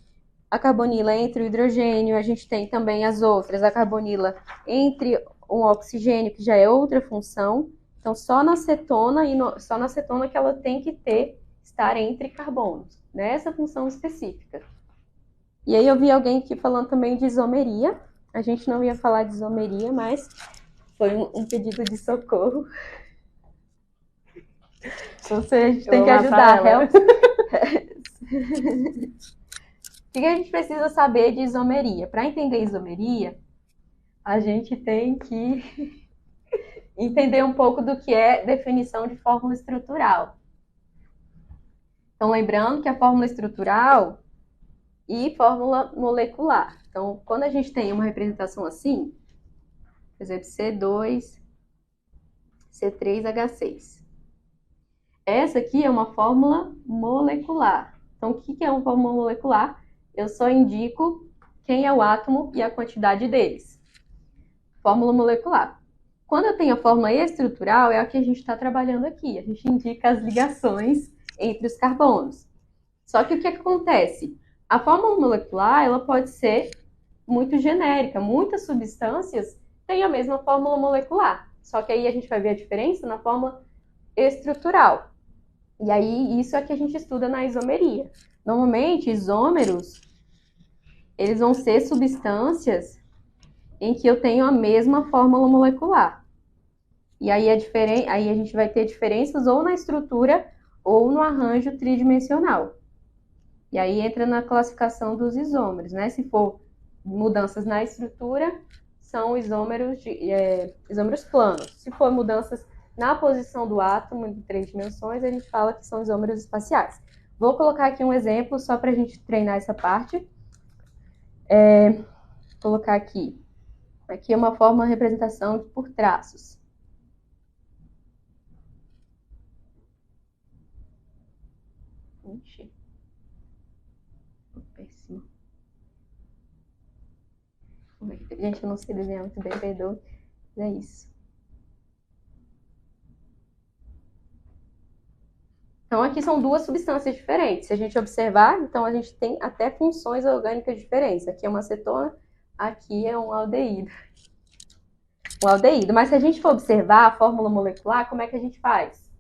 a carbonila entre o hidrogênio, a gente tem também as outras, a carbonila entre o oxigênio, que já é outra função. Então, só na cetona só na cetona que ela tem que estar entre carbonos, nessa função específica. E aí eu vi alguém aqui falando também de isomeria. A gente não ia falar de isomeria, mas foi um pedido de socorro. Então, a gente tem que ajudar. Help. O que a gente precisa saber de isomeria? Para entender isomeria, a gente tem que entender um pouco do que é definição de fórmula estrutural. Então, lembrando que a fórmula estrutural e fórmula molecular. Então, quando a gente tem uma representação assim, por exemplo, C2, C3H6. Essa aqui é uma fórmula molecular. Então, o que é uma fórmula molecular? Eu só indico quem é o átomo e a quantidade deles. Fórmula molecular. Quando eu tenho a fórmula estrutural, é o que a gente está trabalhando aqui. A gente indica as ligações entre os carbonos. Só que o que acontece? A fórmula molecular, ela pode ser muito genérica. Muitas substâncias têm a mesma fórmula molecular. Só que aí a gente vai ver a diferença na fórmula estrutural. E aí, isso é que a gente estuda na isomeria. Normalmente, isômeros, eles vão ser substâncias em que eu tenho a mesma fórmula molecular. E aí, aí a gente vai ter diferenças ou na estrutura ou no arranjo tridimensional. E aí entra na classificação dos isômeros, né? Se for mudanças na estrutura, são isômeros planos. Se for mudanças na posição do átomo em 3 dimensões, a gente fala que são isômeros espaciais. Vou colocar aqui um exemplo só para a gente treinar essa parte. Vou colocar aqui. Aqui é uma forma de representação por traços. Ixi. Péssimo. Gente, eu não sei desenhar muito bem, perdoe. É isso. Então, aqui são duas substâncias diferentes. Se a gente observar, então a gente tem até funções orgânicas diferentes. Aqui é uma acetona, aqui é um aldeído. Um aldeído. Mas se a gente for observar a fórmula molecular, como é que a gente faz?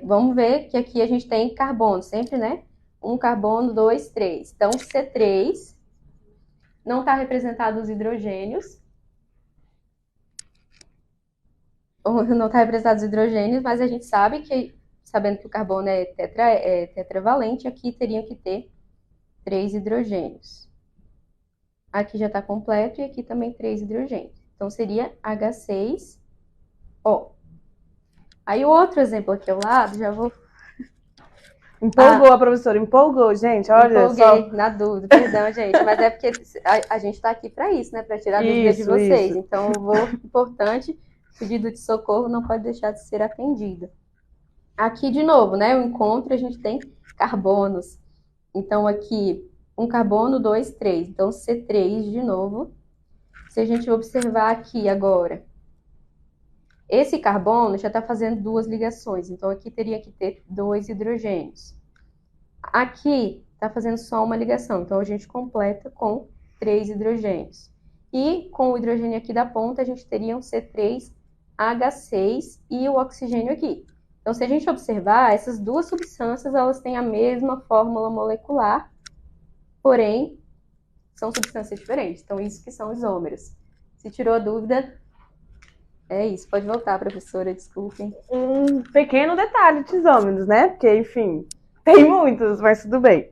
Vamos ver que aqui a gente tem carbono, sempre, né? Um carbono, 2, 3. Então, C3 não está representado os hidrogênios. Não está representado os hidrogênios, mas a gente sabe que, sabendo que o carbono é tetravalente, aqui teriam que ter 3 hidrogênios. Aqui já está completo e aqui também 3 hidrogênios. Então, seria H6O. Aí, o outro exemplo aqui ao lado, já vou... Empolgou a professora, empolgou, gente, olha Empolguei, só. na dúvida, perdão, gente, mas é porque a gente está aqui para isso, né? Para tirar dúvidas de vocês. Isso. Então, importante, pedido de socorro não pode deixar de ser atendido. Aqui, de novo, né? O encontro, a gente tem carbonos. Então, aqui, um carbono, 2, 3. Então, C3 de novo. Se a gente observar aqui agora, esse carbono já está fazendo 2 ligações. Então, aqui teria que ter 2 hidrogênios. Aqui está fazendo só uma ligação. Então, a gente completa com 3 hidrogênios. E com o hidrogênio aqui da ponta, a gente teria um C3H6 e o oxigênio aqui. Então, se a gente observar, essas duas substâncias, elas têm a mesma fórmula molecular, porém, são substâncias diferentes. Então, isso que são isômeros. Se tirou a dúvida, é isso. Pode voltar, professora, desculpem. Um pequeno detalhe de isômeros, né? Porque, enfim, tem muitos, mas tudo bem.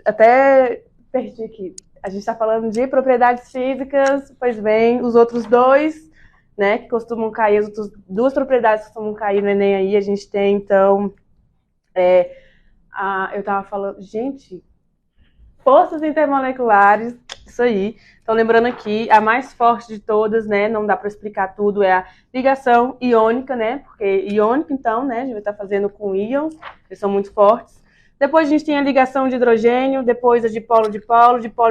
Até perdi aqui. A gente está falando de propriedades físicas, pois bem, os outros dois, né, que costumam cair, as outras 2 propriedades que costumam cair no Enem aí, a gente tem, então, eu estava falando, gente, forças intermoleculares, isso aí. Então, lembrando aqui, a mais forte de todas, né, não dá para explicar tudo, é a ligação iônica, né, porque iônica, então, né, a gente vai estar fazendo com íons, eles são muito fortes. Depois a gente tem a ligação de hidrogênio, depois a dipolo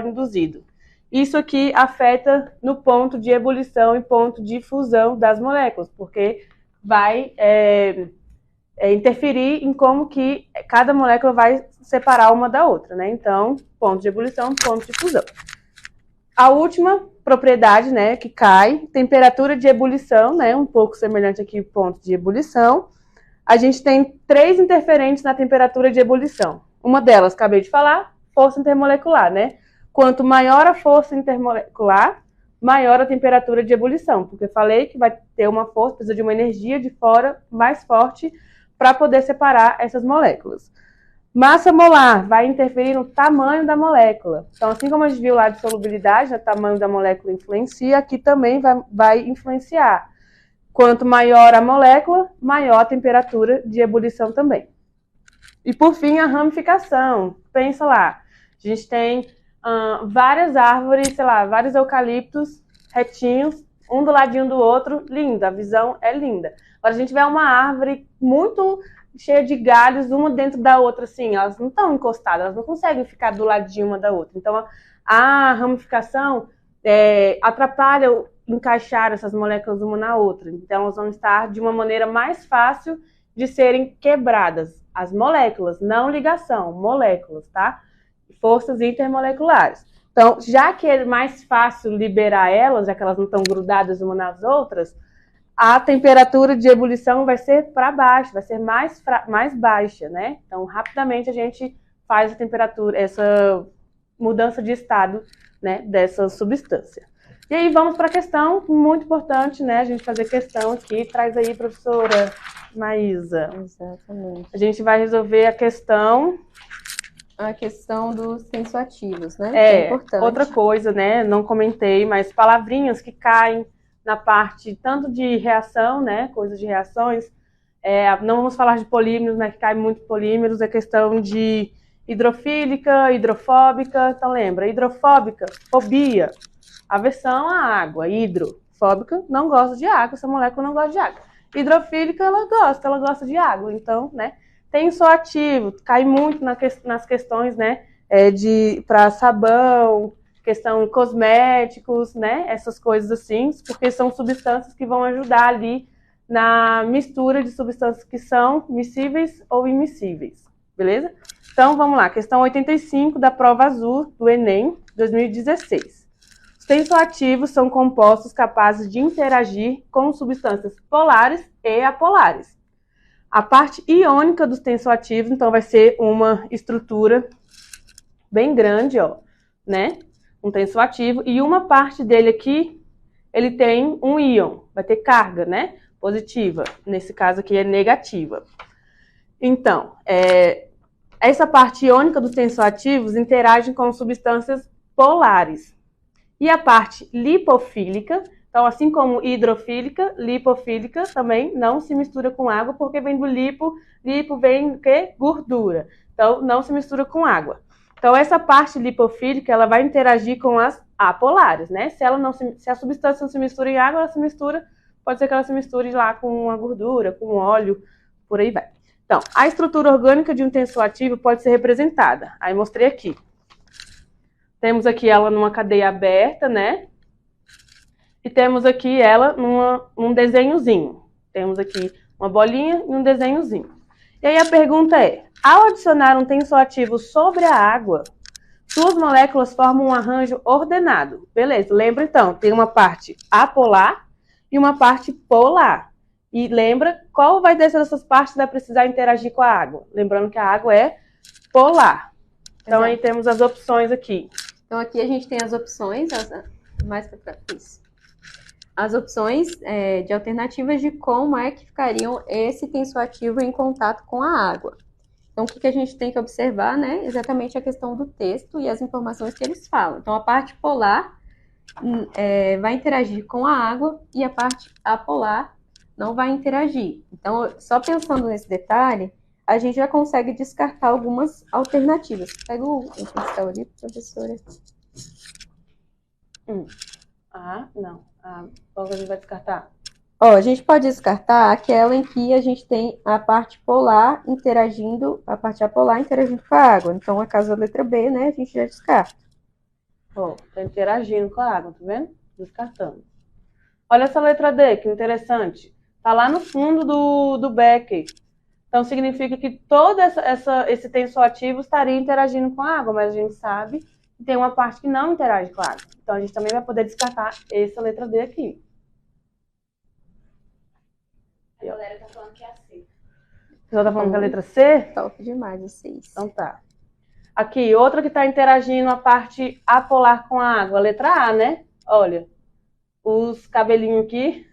induzido. Isso aqui afeta no ponto de ebulição e ponto de fusão das moléculas, porque vai interferir em como que cada molécula vai separar uma da outra, né? Então, ponto de ebulição, ponto de fusão. A última propriedade, né, que cai, temperatura de ebulição, né, um pouco semelhante aqui ao ponto de ebulição. A gente tem 3 interferentes na temperatura de ebulição. Uma delas, acabei de falar, força intermolecular, né? Quanto maior a força intermolecular, maior a temperatura de ebulição, porque falei que vai ter uma força, precisa de uma energia de fora mais forte para poder separar essas moléculas. Massa molar vai interferir no tamanho da molécula. Então, assim como a gente viu lá de solubilidade, o tamanho da molécula influencia, aqui também vai influenciar. Quanto maior a molécula, maior a temperatura de ebulição também. E por fim, a ramificação. Pensa lá, a gente tem várias árvores, sei lá, vários eucaliptos retinhos, um do ladinho do outro, lindo, a visão é linda. Agora, a gente vê uma árvore muito cheia de galhos, uma dentro da outra, assim, elas não estão encostadas, elas não conseguem ficar do ladinho uma da outra. Então, a ramificação atrapalha encaixar essas moléculas uma na outra. Então, elas vão estar de uma maneira mais fácil de serem quebradas. As moléculas, não ligação, moléculas, tá? Forças intermoleculares. Então, já que é mais fácil liberar elas, já que elas não estão grudadas uma nas outras, a temperatura de ebulição vai ser para baixo, vai ser mais baixa, né? Então, rapidamente a gente faz a temperatura, essa mudança de estado, né, dessa substância. E aí vamos para a questão muito importante, né? A gente fazer questão aqui. Traz aí, professora Maísa. Exatamente. A gente vai resolver a questão dos tensoativos, né? Que é importante. Outra coisa, né? Não comentei, mas palavrinhas que caem na parte tanto de reação, né? Coisas de reações. Não vamos falar de polímeros, né? Que caem muito polímeros. É questão de hidrofílica, hidrofóbica. Então lembra, hidrofóbica, fobia. Aversão à água, hidrofóbica, não gosta de água, essa molécula não gosta de água. Hidrofílica, ela gosta de água. Então, né, tensoativo, cai muito nas questões, né, para sabão, questão cosméticos, né, essas coisas assim, porque são substâncias que vão ajudar ali na mistura de substâncias que são miscíveis ou immiscíveis, beleza? Então, vamos lá, questão 85 da prova azul do Enem 2016. Os tensoativos são compostos capazes de interagir com substâncias polares e apolares. A parte iônica dos tensoativos, então, vai ser uma estrutura bem grande, ó, né? Um tensoativo. E uma parte dele aqui, ele tem um íon, vai ter carga, né? Positiva. Nesse caso aqui é negativa. Então, essa parte iônica dos tensoativos interage com substâncias polares. E a parte lipofílica, então assim como hidrofílica, lipofílica também não se mistura com água, porque vem do lipo vem do quê? Gordura. Então não se mistura com água. Então essa parte lipofílica, ela vai interagir com as apolares, né? Se a substância não se mistura em água, ela se mistura, pode ser que ela se misture lá com a gordura, com óleo, por aí vai. Então, a estrutura orgânica de um tensoativo pode ser representada. Aí mostrei aqui. Temos aqui ela numa cadeia aberta, né? E temos aqui ela num desenhozinho. Temos aqui uma bolinha e um desenhozinho. E aí a pergunta é, ao adicionar um tensoativo sobre a água, suas moléculas formam um arranjo ordenado. Beleza, lembra então, tem uma parte apolar e uma parte polar. E lembra, qual vai descer dessas partes vai precisar interagir com a água? Lembrando que a água é polar. Então aí temos as opções aqui. Então aqui a gente tem as opções, as opções de alternativas de como é que ficariam esse tensoativo em contato com a água. Então o que a gente tem que observar, né? Exatamente a questão do texto e as informações que eles falam. Então a parte polar vai interagir com a água e a parte apolar não vai interagir. Então, só pensando nesse detalhe, a gente já consegue descartar algumas alternativas. Pega o pincel ali, professora. Não. Qual que a gente vai descartar? A gente pode descartar aquela em que a gente tem a parte polar interagindo, a parte apolar interagindo com a água. Então, no caso da letra B, né, a gente já descarta. Tá interagindo com a água, tá vendo? Descartando. Olha essa letra D, que interessante. Tá lá no fundo do becker. Então, significa que todo esse tensoativo estaria interagindo com a água, mas a gente sabe que tem uma parte que não interage com a água. Então, a gente também vai poder descartar essa letra D aqui. A galera tá falando que é a C. A pessoa tá falando que é a letra C? Top demais, a 6. Então tá. Aqui, outra que está interagindo a parte apolar com a água, a letra A, né? Olha, os cabelinhos aqui,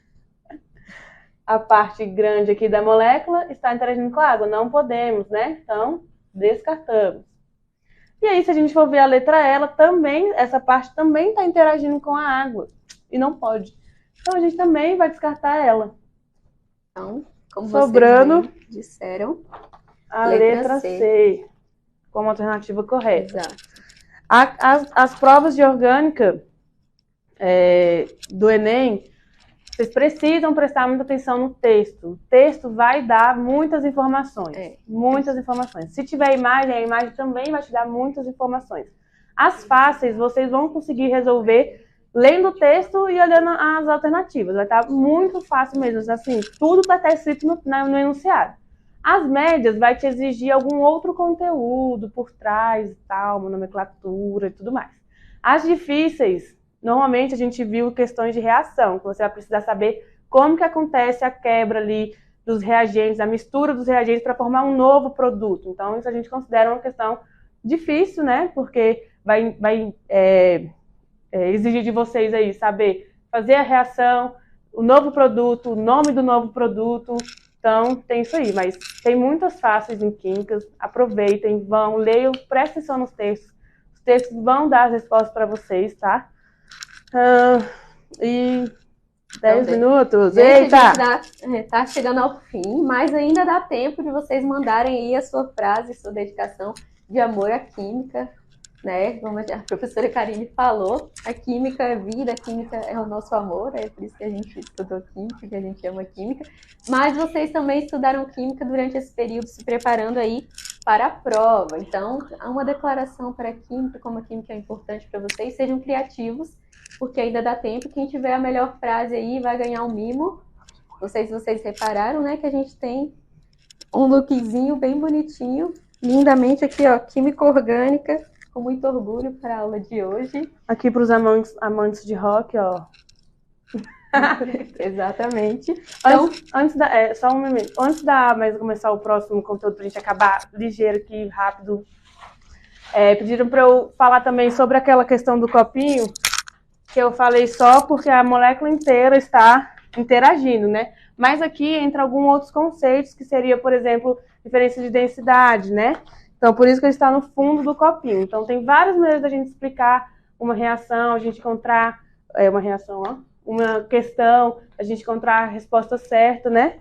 a parte grande aqui da molécula está interagindo com a água. Não podemos, né? Então, descartamos. E aí, se a gente for ver a letra E, essa parte também está interagindo com a água. E não pode. Então, a gente também vai descartar ela. Então, como sobrando, vocês disseram, a letra C como alternativa correta. Exato. As provas de orgânica do Enem, vocês precisam prestar muita atenção no texto. O texto vai dar muitas informações. Muitas informações. Se tiver imagem, a imagem também vai te dar muitas informações. As fáceis, vocês vão conseguir resolver lendo o texto e olhando as alternativas. Vai estar muito fácil mesmo. Assim, tudo vai estar escrito no enunciado. As médias vai te exigir algum outro conteúdo por trás e tal, uma nomenclatura e tudo mais. As difíceis, normalmente a gente viu questões de reação, que você vai precisar saber como que acontece a quebra ali dos reagentes, a mistura dos reagentes para formar um novo produto. Então, isso a gente considera uma questão difícil, né? Porque vai exigir de vocês aí saber fazer a reação, o novo produto, o nome do novo produto. Então, tem isso aí, mas tem muitas fáceis em químicas, aproveitem, vão, leiam, prestem atenção nos textos. Os textos vão dar as respostas para vocês, tá? E 10 minutos, eita! A gente tá chegando ao fim, mas ainda dá tempo de vocês mandarem aí a sua frase, sua dedicação de amor à química, né? Como a professora Karine falou, a química é vida, a química é o nosso amor, é por isso que a gente estudou química, que a gente ama química. Mas vocês também estudaram química durante esse período, se preparando aí para a prova. Então, há uma declaração para a química, como a química é importante para vocês, sejam criativos, porque ainda dá tempo. Quem tiver a melhor frase aí vai ganhar um mimo. Não sei se vocês repararam, né, que a gente tem um lookzinho bem bonitinho, lindamente aqui, ó, química orgânica, com muito orgulho para a aula de hoje. Aqui para os amantes de rock, ó. Exatamente. Então, só um minuto. Antes da mais começar o próximo conteúdo, para a gente acabar ligeiro aqui, rápido, pediram para eu falar também sobre aquela questão do copinho, que eu falei só porque a molécula inteira está interagindo, né? Mas aqui entra alguns outros conceitos, que seria, por exemplo, diferença de densidade, né? Então, por isso que ele está no fundo do copinho. Então, tem várias maneiras da gente explicar uma reação, a gente encontrar uma reação, ó, uma questão, a gente encontrar a resposta certa, né?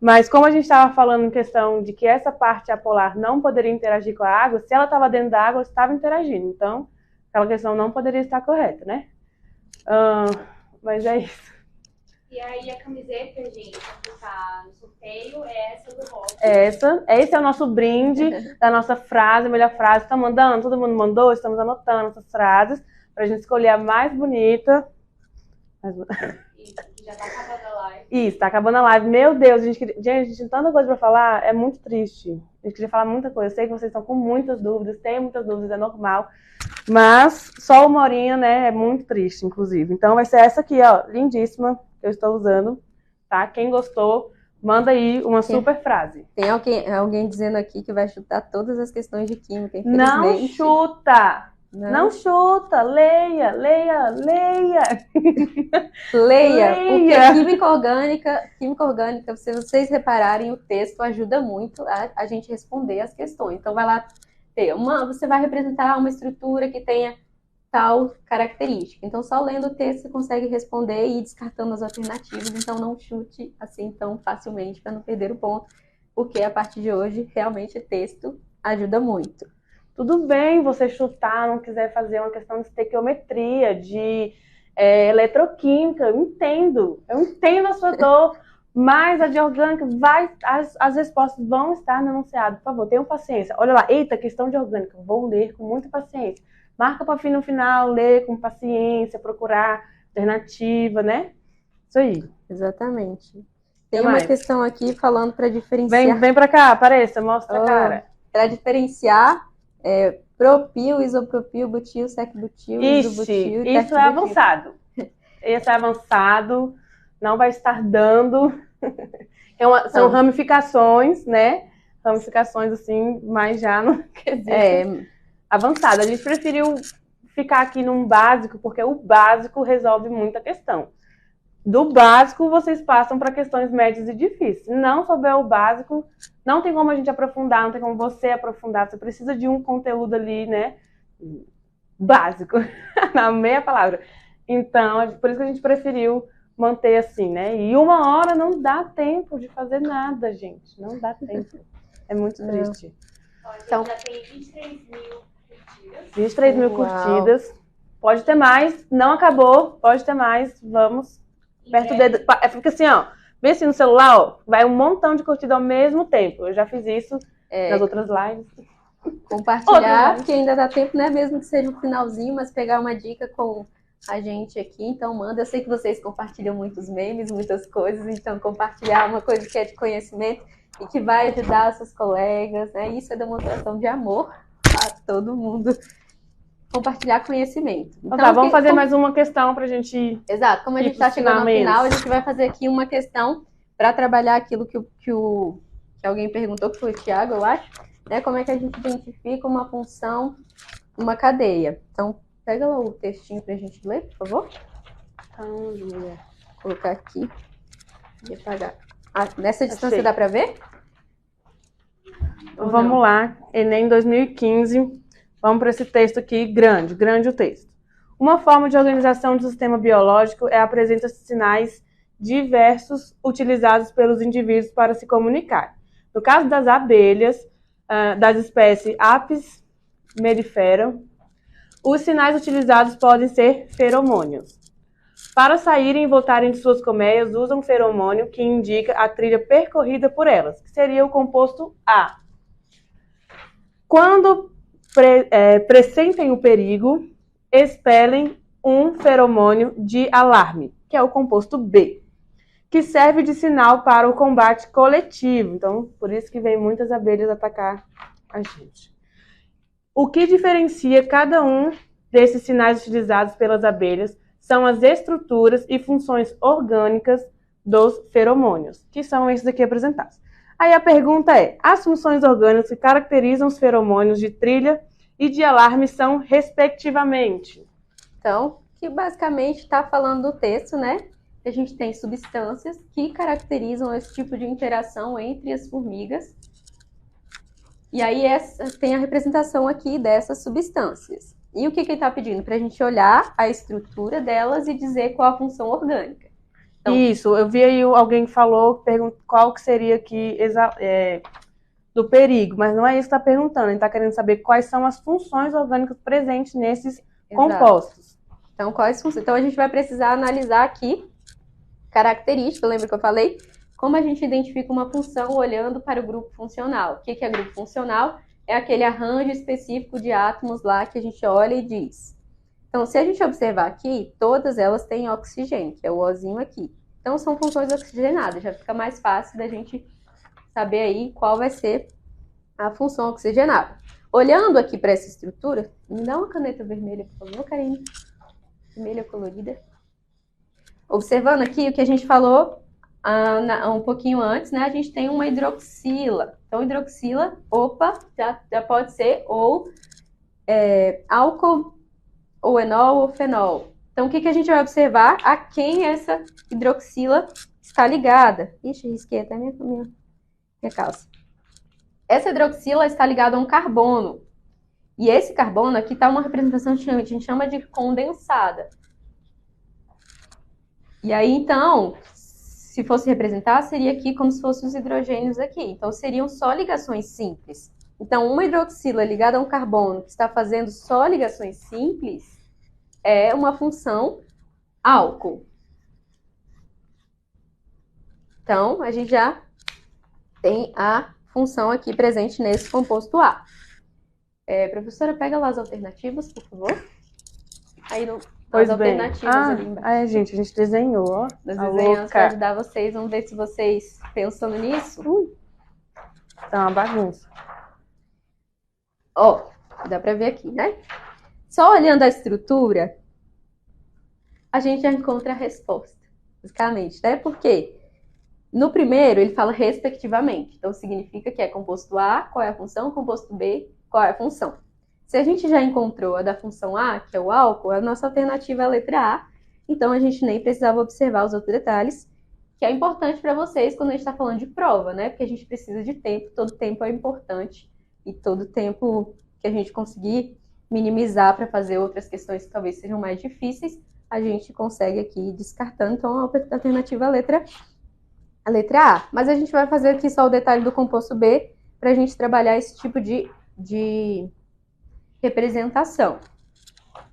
Mas como a gente estava falando em questão de que essa parte apolar não poderia interagir com a água, se ela estava dentro da água, ela estava interagindo. Então, aquela questão não poderia estar correta, né? Mas é isso. E aí a camiseta, gente, que tá no sorteio é essa do Rock. Esse é o nosso brinde da nossa frase, a melhor frase. Tá mandando? Todo mundo mandou? Estamos anotando essas frases pra gente escolher a mais bonita. Isso, já tá acabando a live. Isso, tá acabando a live. Meu Deus, a gente tem tanta coisa pra falar, é muito triste. A gente queria falar muita coisa. Eu sei que vocês estão com muitas dúvidas, tem muitas dúvidas, é normal. Mas só uma horinha, né, é muito triste, inclusive. Então vai ser essa aqui, ó, lindíssima, que eu estou usando, tá? Quem gostou, manda aí uma super frase. Tem alguém dizendo aqui que vai chutar todas as questões de química, Não infelizmente. chuta! Não chuta! Leia! Leia, Leia. porque química orgânica, se vocês repararem, o texto ajuda muito a gente responder as questões. Então vai lá você vai representar uma estrutura que tenha tal característica. Então, só lendo o texto você consegue responder e ir descartando as alternativas. Então, não chute assim tão facilmente para não perder o ponto, porque a partir de hoje, realmente, o texto ajuda muito. Tudo bem você chutar, não quiser fazer uma questão de estequiometria, de eletroquímica, eu entendo a sua dor, mas a de orgânica as respostas vão estar no enunciado. Por favor, tenham paciência. Olha lá, eita, questão de orgânica, vou ler com muita paciência. Marca para no final, ler com paciência, procurar alternativa, né? Isso aí. Exatamente. Tem uma questão aqui falando para diferenciar. Vem para cá, apareça, mostra a cara. Para diferenciar propil, isopropil, butil, secbutil, isobutil. Isso é avançado. Esse é avançado, não vai estar dando. São ramificações, né? Ramificações assim, mas já não existe. Avançado. A gente preferiu ficar aqui num básico, porque o básico resolve muita questão. Do básico, vocês passam para questões médias e difíceis. Se não souber o básico, não tem como a gente aprofundar, não tem como você aprofundar. Você precisa de um conteúdo ali, né? Básico, na meia palavra. Então, por isso que a gente preferiu manter assim, né? E 1 hora não dá tempo de fazer nada, gente. Não dá tempo. É muito triste. Então, já tem 23 mil curtidas. 23 mil curtidas. Pode ter mais. Não acabou. Pode ter mais. Vamos. Aperta o dedo. Fica assim, ó. Vê assim no celular, ó. Vai um montão de curtida ao mesmo tempo. Eu já fiz isso nas outras lives. Compartilhar, porque ainda dá tempo, né? Mesmo que seja um finalzinho, mas pegar uma dica com a gente aqui. Então, manda. Eu sei que vocês compartilham muitos memes, muitas coisas. Então, compartilhar uma coisa que é de conhecimento e que vai ajudar seus colegas, né? Isso é demonstração de amor a todo mundo. Compartilhar conhecimmente. Então, tá, vamos fazer mais uma questão pra gente... Exato, como a gente está chegando ao final, a gente vai fazer aqui uma questão para trabalhar aquilo que alguém perguntou, que foi o Thiago, eu acho, né? Como é que a gente identifica uma função, uma cadeia. Então, pega lá o textinho pra gente ler, por favor. Onde, mulher? Vou colocar aqui e apagar. Nessa distância dá para ver? Vamos lá, Enem 2015... Vamos para esse texto aqui, grande o texto. Uma forma de organização do sistema biológico é a presença de sinais diversos utilizados pelos indivíduos para se comunicar. No caso das abelhas, das espécies Apis mellifera, os sinais utilizados podem ser feromônios. Para saírem e voltarem de suas colmeias, usam um feromônio que indica a trilha percorrida por elas, que seria o composto A. Quando pressentem o perigo, expelem um feromônio de alarme, que é o composto B, que serve de sinal para o combate coletivo. Então, por isso que vem muitas abelhas atacar a gente. O que diferencia cada um desses sinais utilizados pelas abelhas são as estruturas e funções orgânicas dos feromônios, que são esses aqui apresentados. Aí a pergunta é, as funções orgânicas que caracterizam os feromônios de trilha e de alarme são respectivamente? Então, que basicamente está falando do texto, né? A gente tem substâncias que caracterizam esse tipo de interação entre as formigas. E aí tem a representação aqui dessas substâncias. E o que ele está pedindo? Para a gente olhar a estrutura delas e dizer qual a função orgânica. Então, isso, eu vi aí alguém que falou, qual que seria aqui do perigo, mas não é isso que está perguntando, ele está querendo saber quais são as funções orgânicas presentes nesses compostos. Então, quais funções? Então, a gente vai precisar analisar aqui características, lembra que eu falei? Como a gente identifica uma função olhando para o grupo funcional. O que é grupo funcional? É aquele arranjo específico de átomos lá que a gente olha e diz. Então, se a gente observar aqui, todas elas têm oxigênio, que é o Ozinho aqui. Então, são funções oxigenadas. Já fica mais fácil da gente saber aí qual vai ser a função oxigenada. Olhando aqui para essa estrutura, me dá uma caneta vermelha, por favor, Karine. Vermelha colorida. Observando aqui o que a gente falou um pouquinho antes, né? A gente tem uma hidroxila. Então, hidroxila, já pode ser ou álcool, ou enol, ou fenol. Então, o que a gente vai observar? A quem essa hidroxila está ligada. Ixi, risquei até minha calça. Essa hidroxila está ligada a um carbono. E esse carbono aqui está uma representação que a gente chama de condensada. E aí, então, se fosse representar, seria aqui como se fossem os hidrogênios aqui. Então, seriam só ligações simples. Então, uma hidroxila ligada a um carbono que está fazendo só ligações simples é uma função álcool. Então, a gente já tem a função aqui presente nesse composto A. Professora, pega lá as alternativas, por favor. Aí as alternativas ali embaixo. Gente, a gente desenhou, ó. Nós desenhamos para ajudar vocês. Vamos ver se vocês pensando nisso. Tá uma bagunça. Ó, dá para ver aqui, né? Só olhando a estrutura, a gente já encontra a resposta, basicamente, né? Porque no primeiro ele fala respectivamente. Então significa que é composto A, qual é a função, composto B, qual é a função. Se a gente já encontrou a da função A, que é o álcool, a nossa alternativa é a letra A. Então a gente nem precisava observar os outros detalhes, que é importante para vocês quando a gente está falando de prova, né? Porque a gente precisa de tempo, todo tempo é importante. E todo tempo que a gente conseguir minimizar para fazer outras questões que talvez sejam mais difíceis, a gente consegue aqui descartando. Então, a alternativa é a letra A. Mas a gente vai fazer aqui só o detalhe do composto B para a gente trabalhar esse tipo de representação.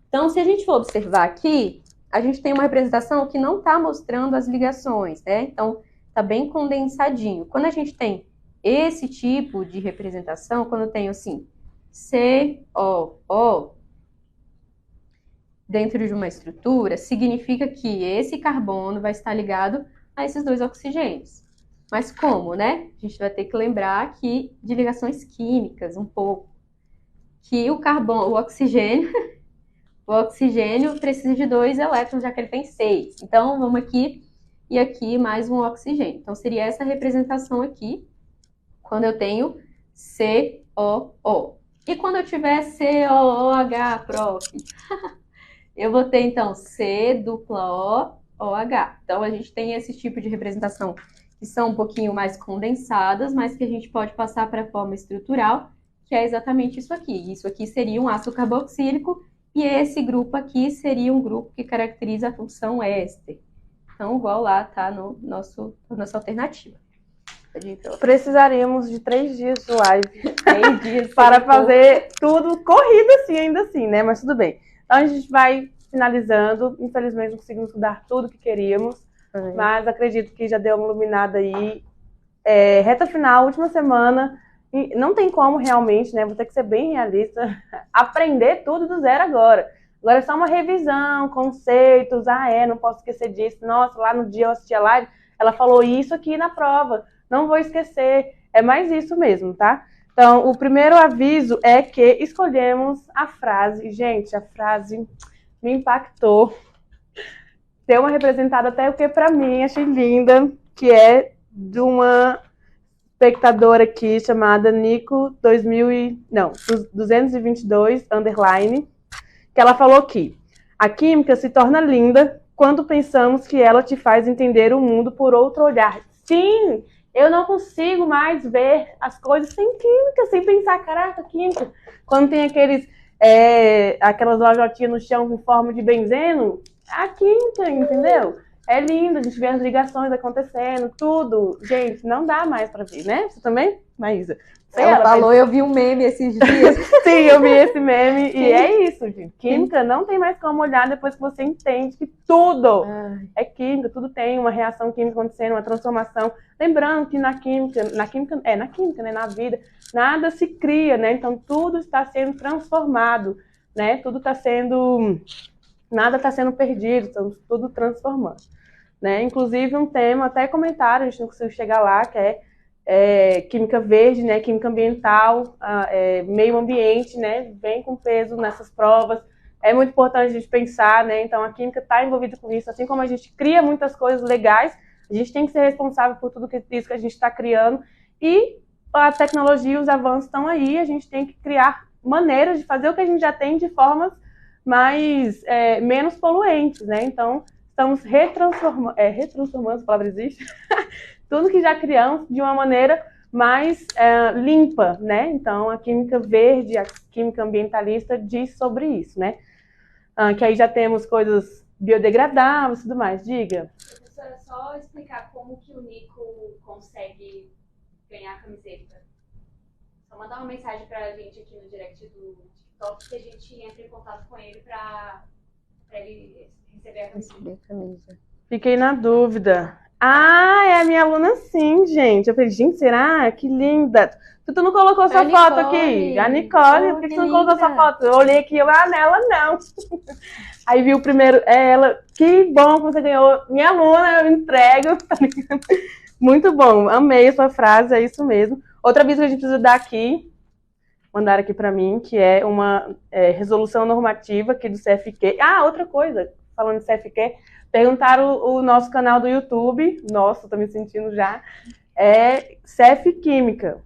Então, se a gente for observar aqui, a gente tem uma representação que não está mostrando as ligações, né? Então, está bem condensadinho. Quando a gente tem esse tipo de representação, quando eu tenho assim, COO dentro de uma estrutura, significa que esse carbono vai estar ligado a esses dois oxigênios. Mas como, né? A gente vai ter que lembrar aqui de ligações químicas um pouco. Que o oxigênio precisa de 2 elétrons, já que ele tem 6. Então, vamos aqui e aqui mais um oxigênio. Então, seria essa representação aqui, quando eu tenho COO. E quando eu tiver COOH, prof, eu vou ter, então, COOH. Então, a gente tem esse tipo de representação que são um pouquinho mais condensadas, mas que a gente pode passar para a forma estrutural, que é exatamente isso aqui. Isso aqui seria um ácido carboxílico e esse grupo aqui seria um grupo que caracteriza a função éster. Então, igual lá está no nossa alternativa. Precisaríamos de 3 dias de live 3 dias para fazer tudo corrido assim, ainda assim, né? Mas tudo bem. Então, a gente vai finalizando. Infelizmente, não conseguimos estudar tudo que queríamos, mas acredito que já deu uma iluminada aí. Reta final, última semana. Não tem como realmente, né? Vou ter que ser bem realista. Aprender tudo do zero agora. Agora é só uma revisão, conceitos. Não posso esquecer disso. Nossa, lá no dia eu assisti a live, ela falou isso aqui na prova. Não vou esquecer. É mais isso mesmo, tá? Então, o primeiro aviso é que escolhemos a frase. Gente, a frase me impactou. Deu uma representada até o que pra mim, achei linda, que é de uma espectadora aqui chamada Nico 222 _, que ela falou que a química se torna linda quando pensamos que ela te faz entender o mundo por outro olhar. Sim, eu não consigo mais ver as coisas sem química, sem pensar, caraca, química. Quando tem aqueles aquelas lajotinhas no chão em forma de benzeno, a química, entendeu? É lindo, a gente vê as ligações acontecendo, tudo. Gente, não dá mais pra ver, né? Você também, Maísa? Ela falou, eu vi um meme esses dias. Sim, eu vi esse meme. E é isso, gente. Química não tem mais como olhar depois que você entende que tudo é química, tudo tem uma reação química acontecendo, uma transformação. Lembrando que na química, né, na vida, nada se cria, né? Então tudo está sendo transformado, né? Nada está sendo perdido, estamos tudo transformando, né? Inclusive um tema, até comentaram, a gente não conseguiu chegar lá, que é química verde, né? Química ambiental, meio ambiente, né? Vem com peso nessas provas. É muito importante a gente pensar, né? Então a química está envolvida com isso, assim como a gente cria muitas coisas legais, a gente tem que ser responsável por tudo isso que a gente está criando, e a tecnologia, os avanços estão aí, a gente tem que criar maneiras de fazer o que a gente já tem de formas menos poluentes, né? Então, estamos retransformando, essa palavra existe? Tudo que já criamos de uma maneira mais limpa, né? Então, a química verde, a química ambientalista diz sobre isso, né? Que aí já temos coisas biodegradáveis e tudo mais. Diga. Professora, só explicar como que o Nico consegue ganhar a camiseta. Só mandar uma mensagem pra gente aqui no direct do TikTok que a gente entra em contato com ele pra ele receber a camiseta. Fiquei na dúvida. É a minha aluna sim, gente. Eu falei, gente, será? Que linda. Tu não colocou sua foto aqui? A Nicole, por que você não colocou sua foto? Eu olhei aqui, nela não. Aí vi o primeiro, ela, que bom que você ganhou. Minha aluna, eu entrego. Muito bom, amei a sua frase, é isso mesmo. Outra vez que a gente precisa dar aqui, mandar aqui para mim, que é uma resolução normativa aqui do CFQ. Outra coisa, falando de CFQ, perguntaram o nosso canal do YouTube, nossa, tô me sentindo já, CF Química.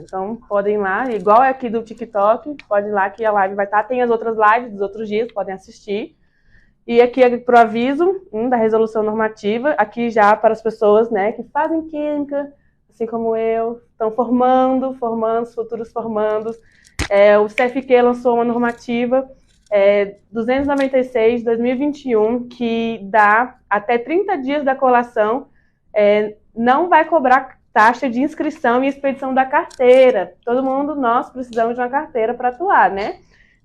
Então podem ir lá, igual é aqui do TikTok, pode ir lá que a live vai estar, tem as outras lives dos outros dias, podem assistir. E aqui é pro aviso da resolução normativa, aqui já para as pessoas, né, que fazem química, assim como eu, estão formando, futuros formandos. O CFQ lançou uma normativa 296 de 2021, que dá até 30 dias da colação, não vai cobrar taxa de inscrição e expedição da carteira. Todo mundo, nós precisamos de uma carteira para atuar, né?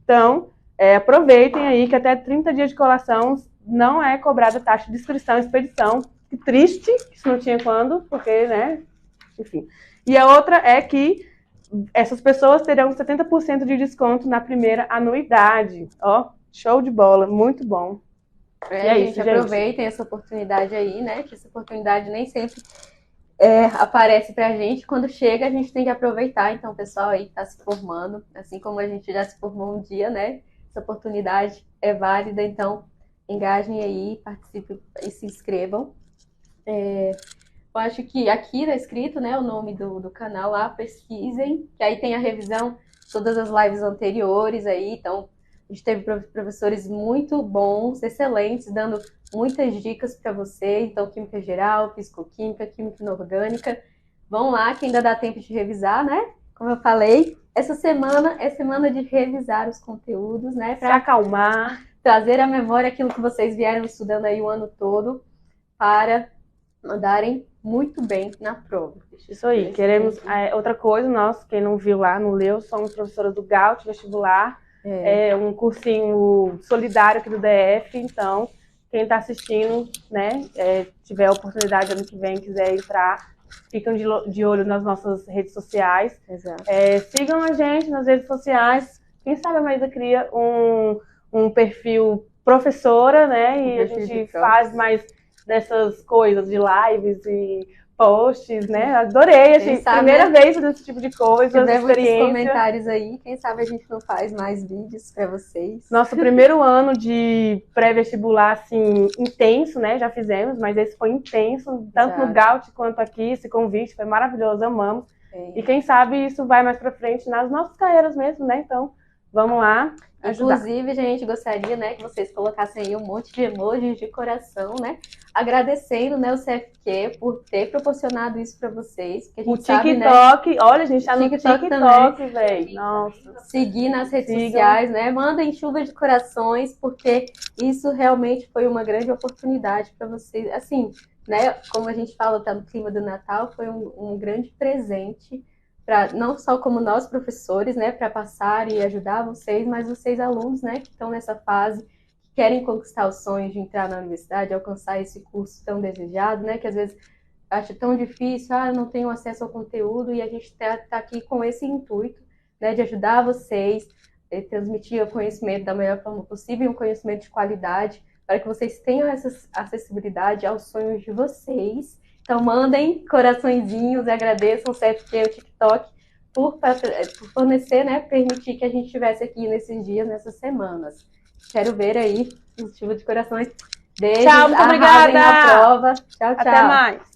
Então, aproveitem aí que até 30 dias de colação não é cobrada taxa de inscrição e expedição. Que triste, isso não tinha quando, porque, né? Enfim. E a outra é que essas pessoas terão 70% de desconto na primeira anuidade. Ó, show de bola, muito bom. Gente, aproveitem essa oportunidade aí, né? Que essa oportunidade nem sempre aparece pra gente. Quando chega, a gente tem que aproveitar. Então, o pessoal aí que tá se formando, assim como a gente já se formou um dia, né? Essa oportunidade é válida, então engajem aí, participem e se inscrevam. Eu acho que aqui está escrito, né, o nome do canal lá, pesquisem, que aí tem a revisão de todas as lives anteriores aí, então a gente teve professores muito bons, excelentes, dando muitas dicas para você, então química geral, fisicoquímica, química inorgânica, vão lá que ainda dá tempo de revisar, né, como eu falei, essa semana é semana de revisar os conteúdos, né, para acalmar, trazer à memória aquilo que vocês vieram estudando aí o ano todo, para mandarem muito bem na prova. Isso aí, queremos outra coisa, quem não viu lá, não leu, somos professoras do GAUT Vestibular, um cursinho solidário aqui do DF, então quem está assistindo, né, tiver a oportunidade ano que vem, quiser entrar, ficam de olho nas nossas redes sociais. Exato. Sigam a gente nas redes sociais, quem sabe a Maísa cria um perfil professora, né, e a gente faz mais dessas coisas de lives e posts, né? Adorei, achei primeira vez desse tipo de coisa, experiência. Muitos comentários aí, quem sabe a gente não faz mais vídeos para vocês. Nosso primeiro ano de pré-vestibular, assim, intenso, né? Já fizemos, mas esse foi intenso, tanto no GAUT quanto aqui, esse convite foi maravilhoso, amamos. E quem sabe isso vai mais para frente nas nossas carreiras mesmo, né? Então, vamos lá. ajudar. Inclusive, gente, gostaria, né, que vocês colocassem aí um monte de emojis de coração, né? Agradecendo, né, o CFQ por ter proporcionado isso para vocês. Porque a gente O sabe, né? TikTok, olha, a gente tá no TikTok TikTok, velho. Nossa. Seguir nas redes Sigam. sociais, né? Mandem chuva de corações, porque isso realmente foi uma grande oportunidade para vocês. Assim, né? Como a gente fala, tá no clima do Natal, foi um grande presente para não só como nós professores, né, para passar e ajudar vocês, mas vocês alunos, né, que estão nessa fase, que querem conquistar os sonhos de entrar na universidade, alcançar esse curso tão desejado, né, que às vezes acha tão difícil, não tenho acesso ao conteúdo, e a gente tá aqui com esse intuito, né, de ajudar vocês, transmitir o conhecimento da melhor forma possível, um conhecimento de qualidade, para que vocês tenham essa acessibilidade aos sonhos de vocês. Então, mandem coraçõezinhos e agradeçam o CFQ, o TikTok, por fornecer, né, permitir que a gente estivesse aqui nesses dias, nessas semanas. Quero ver aí os chuva de corações. Beijos, Tchau, muito obrigada. Na prova. Tchau, tchau. Até mais.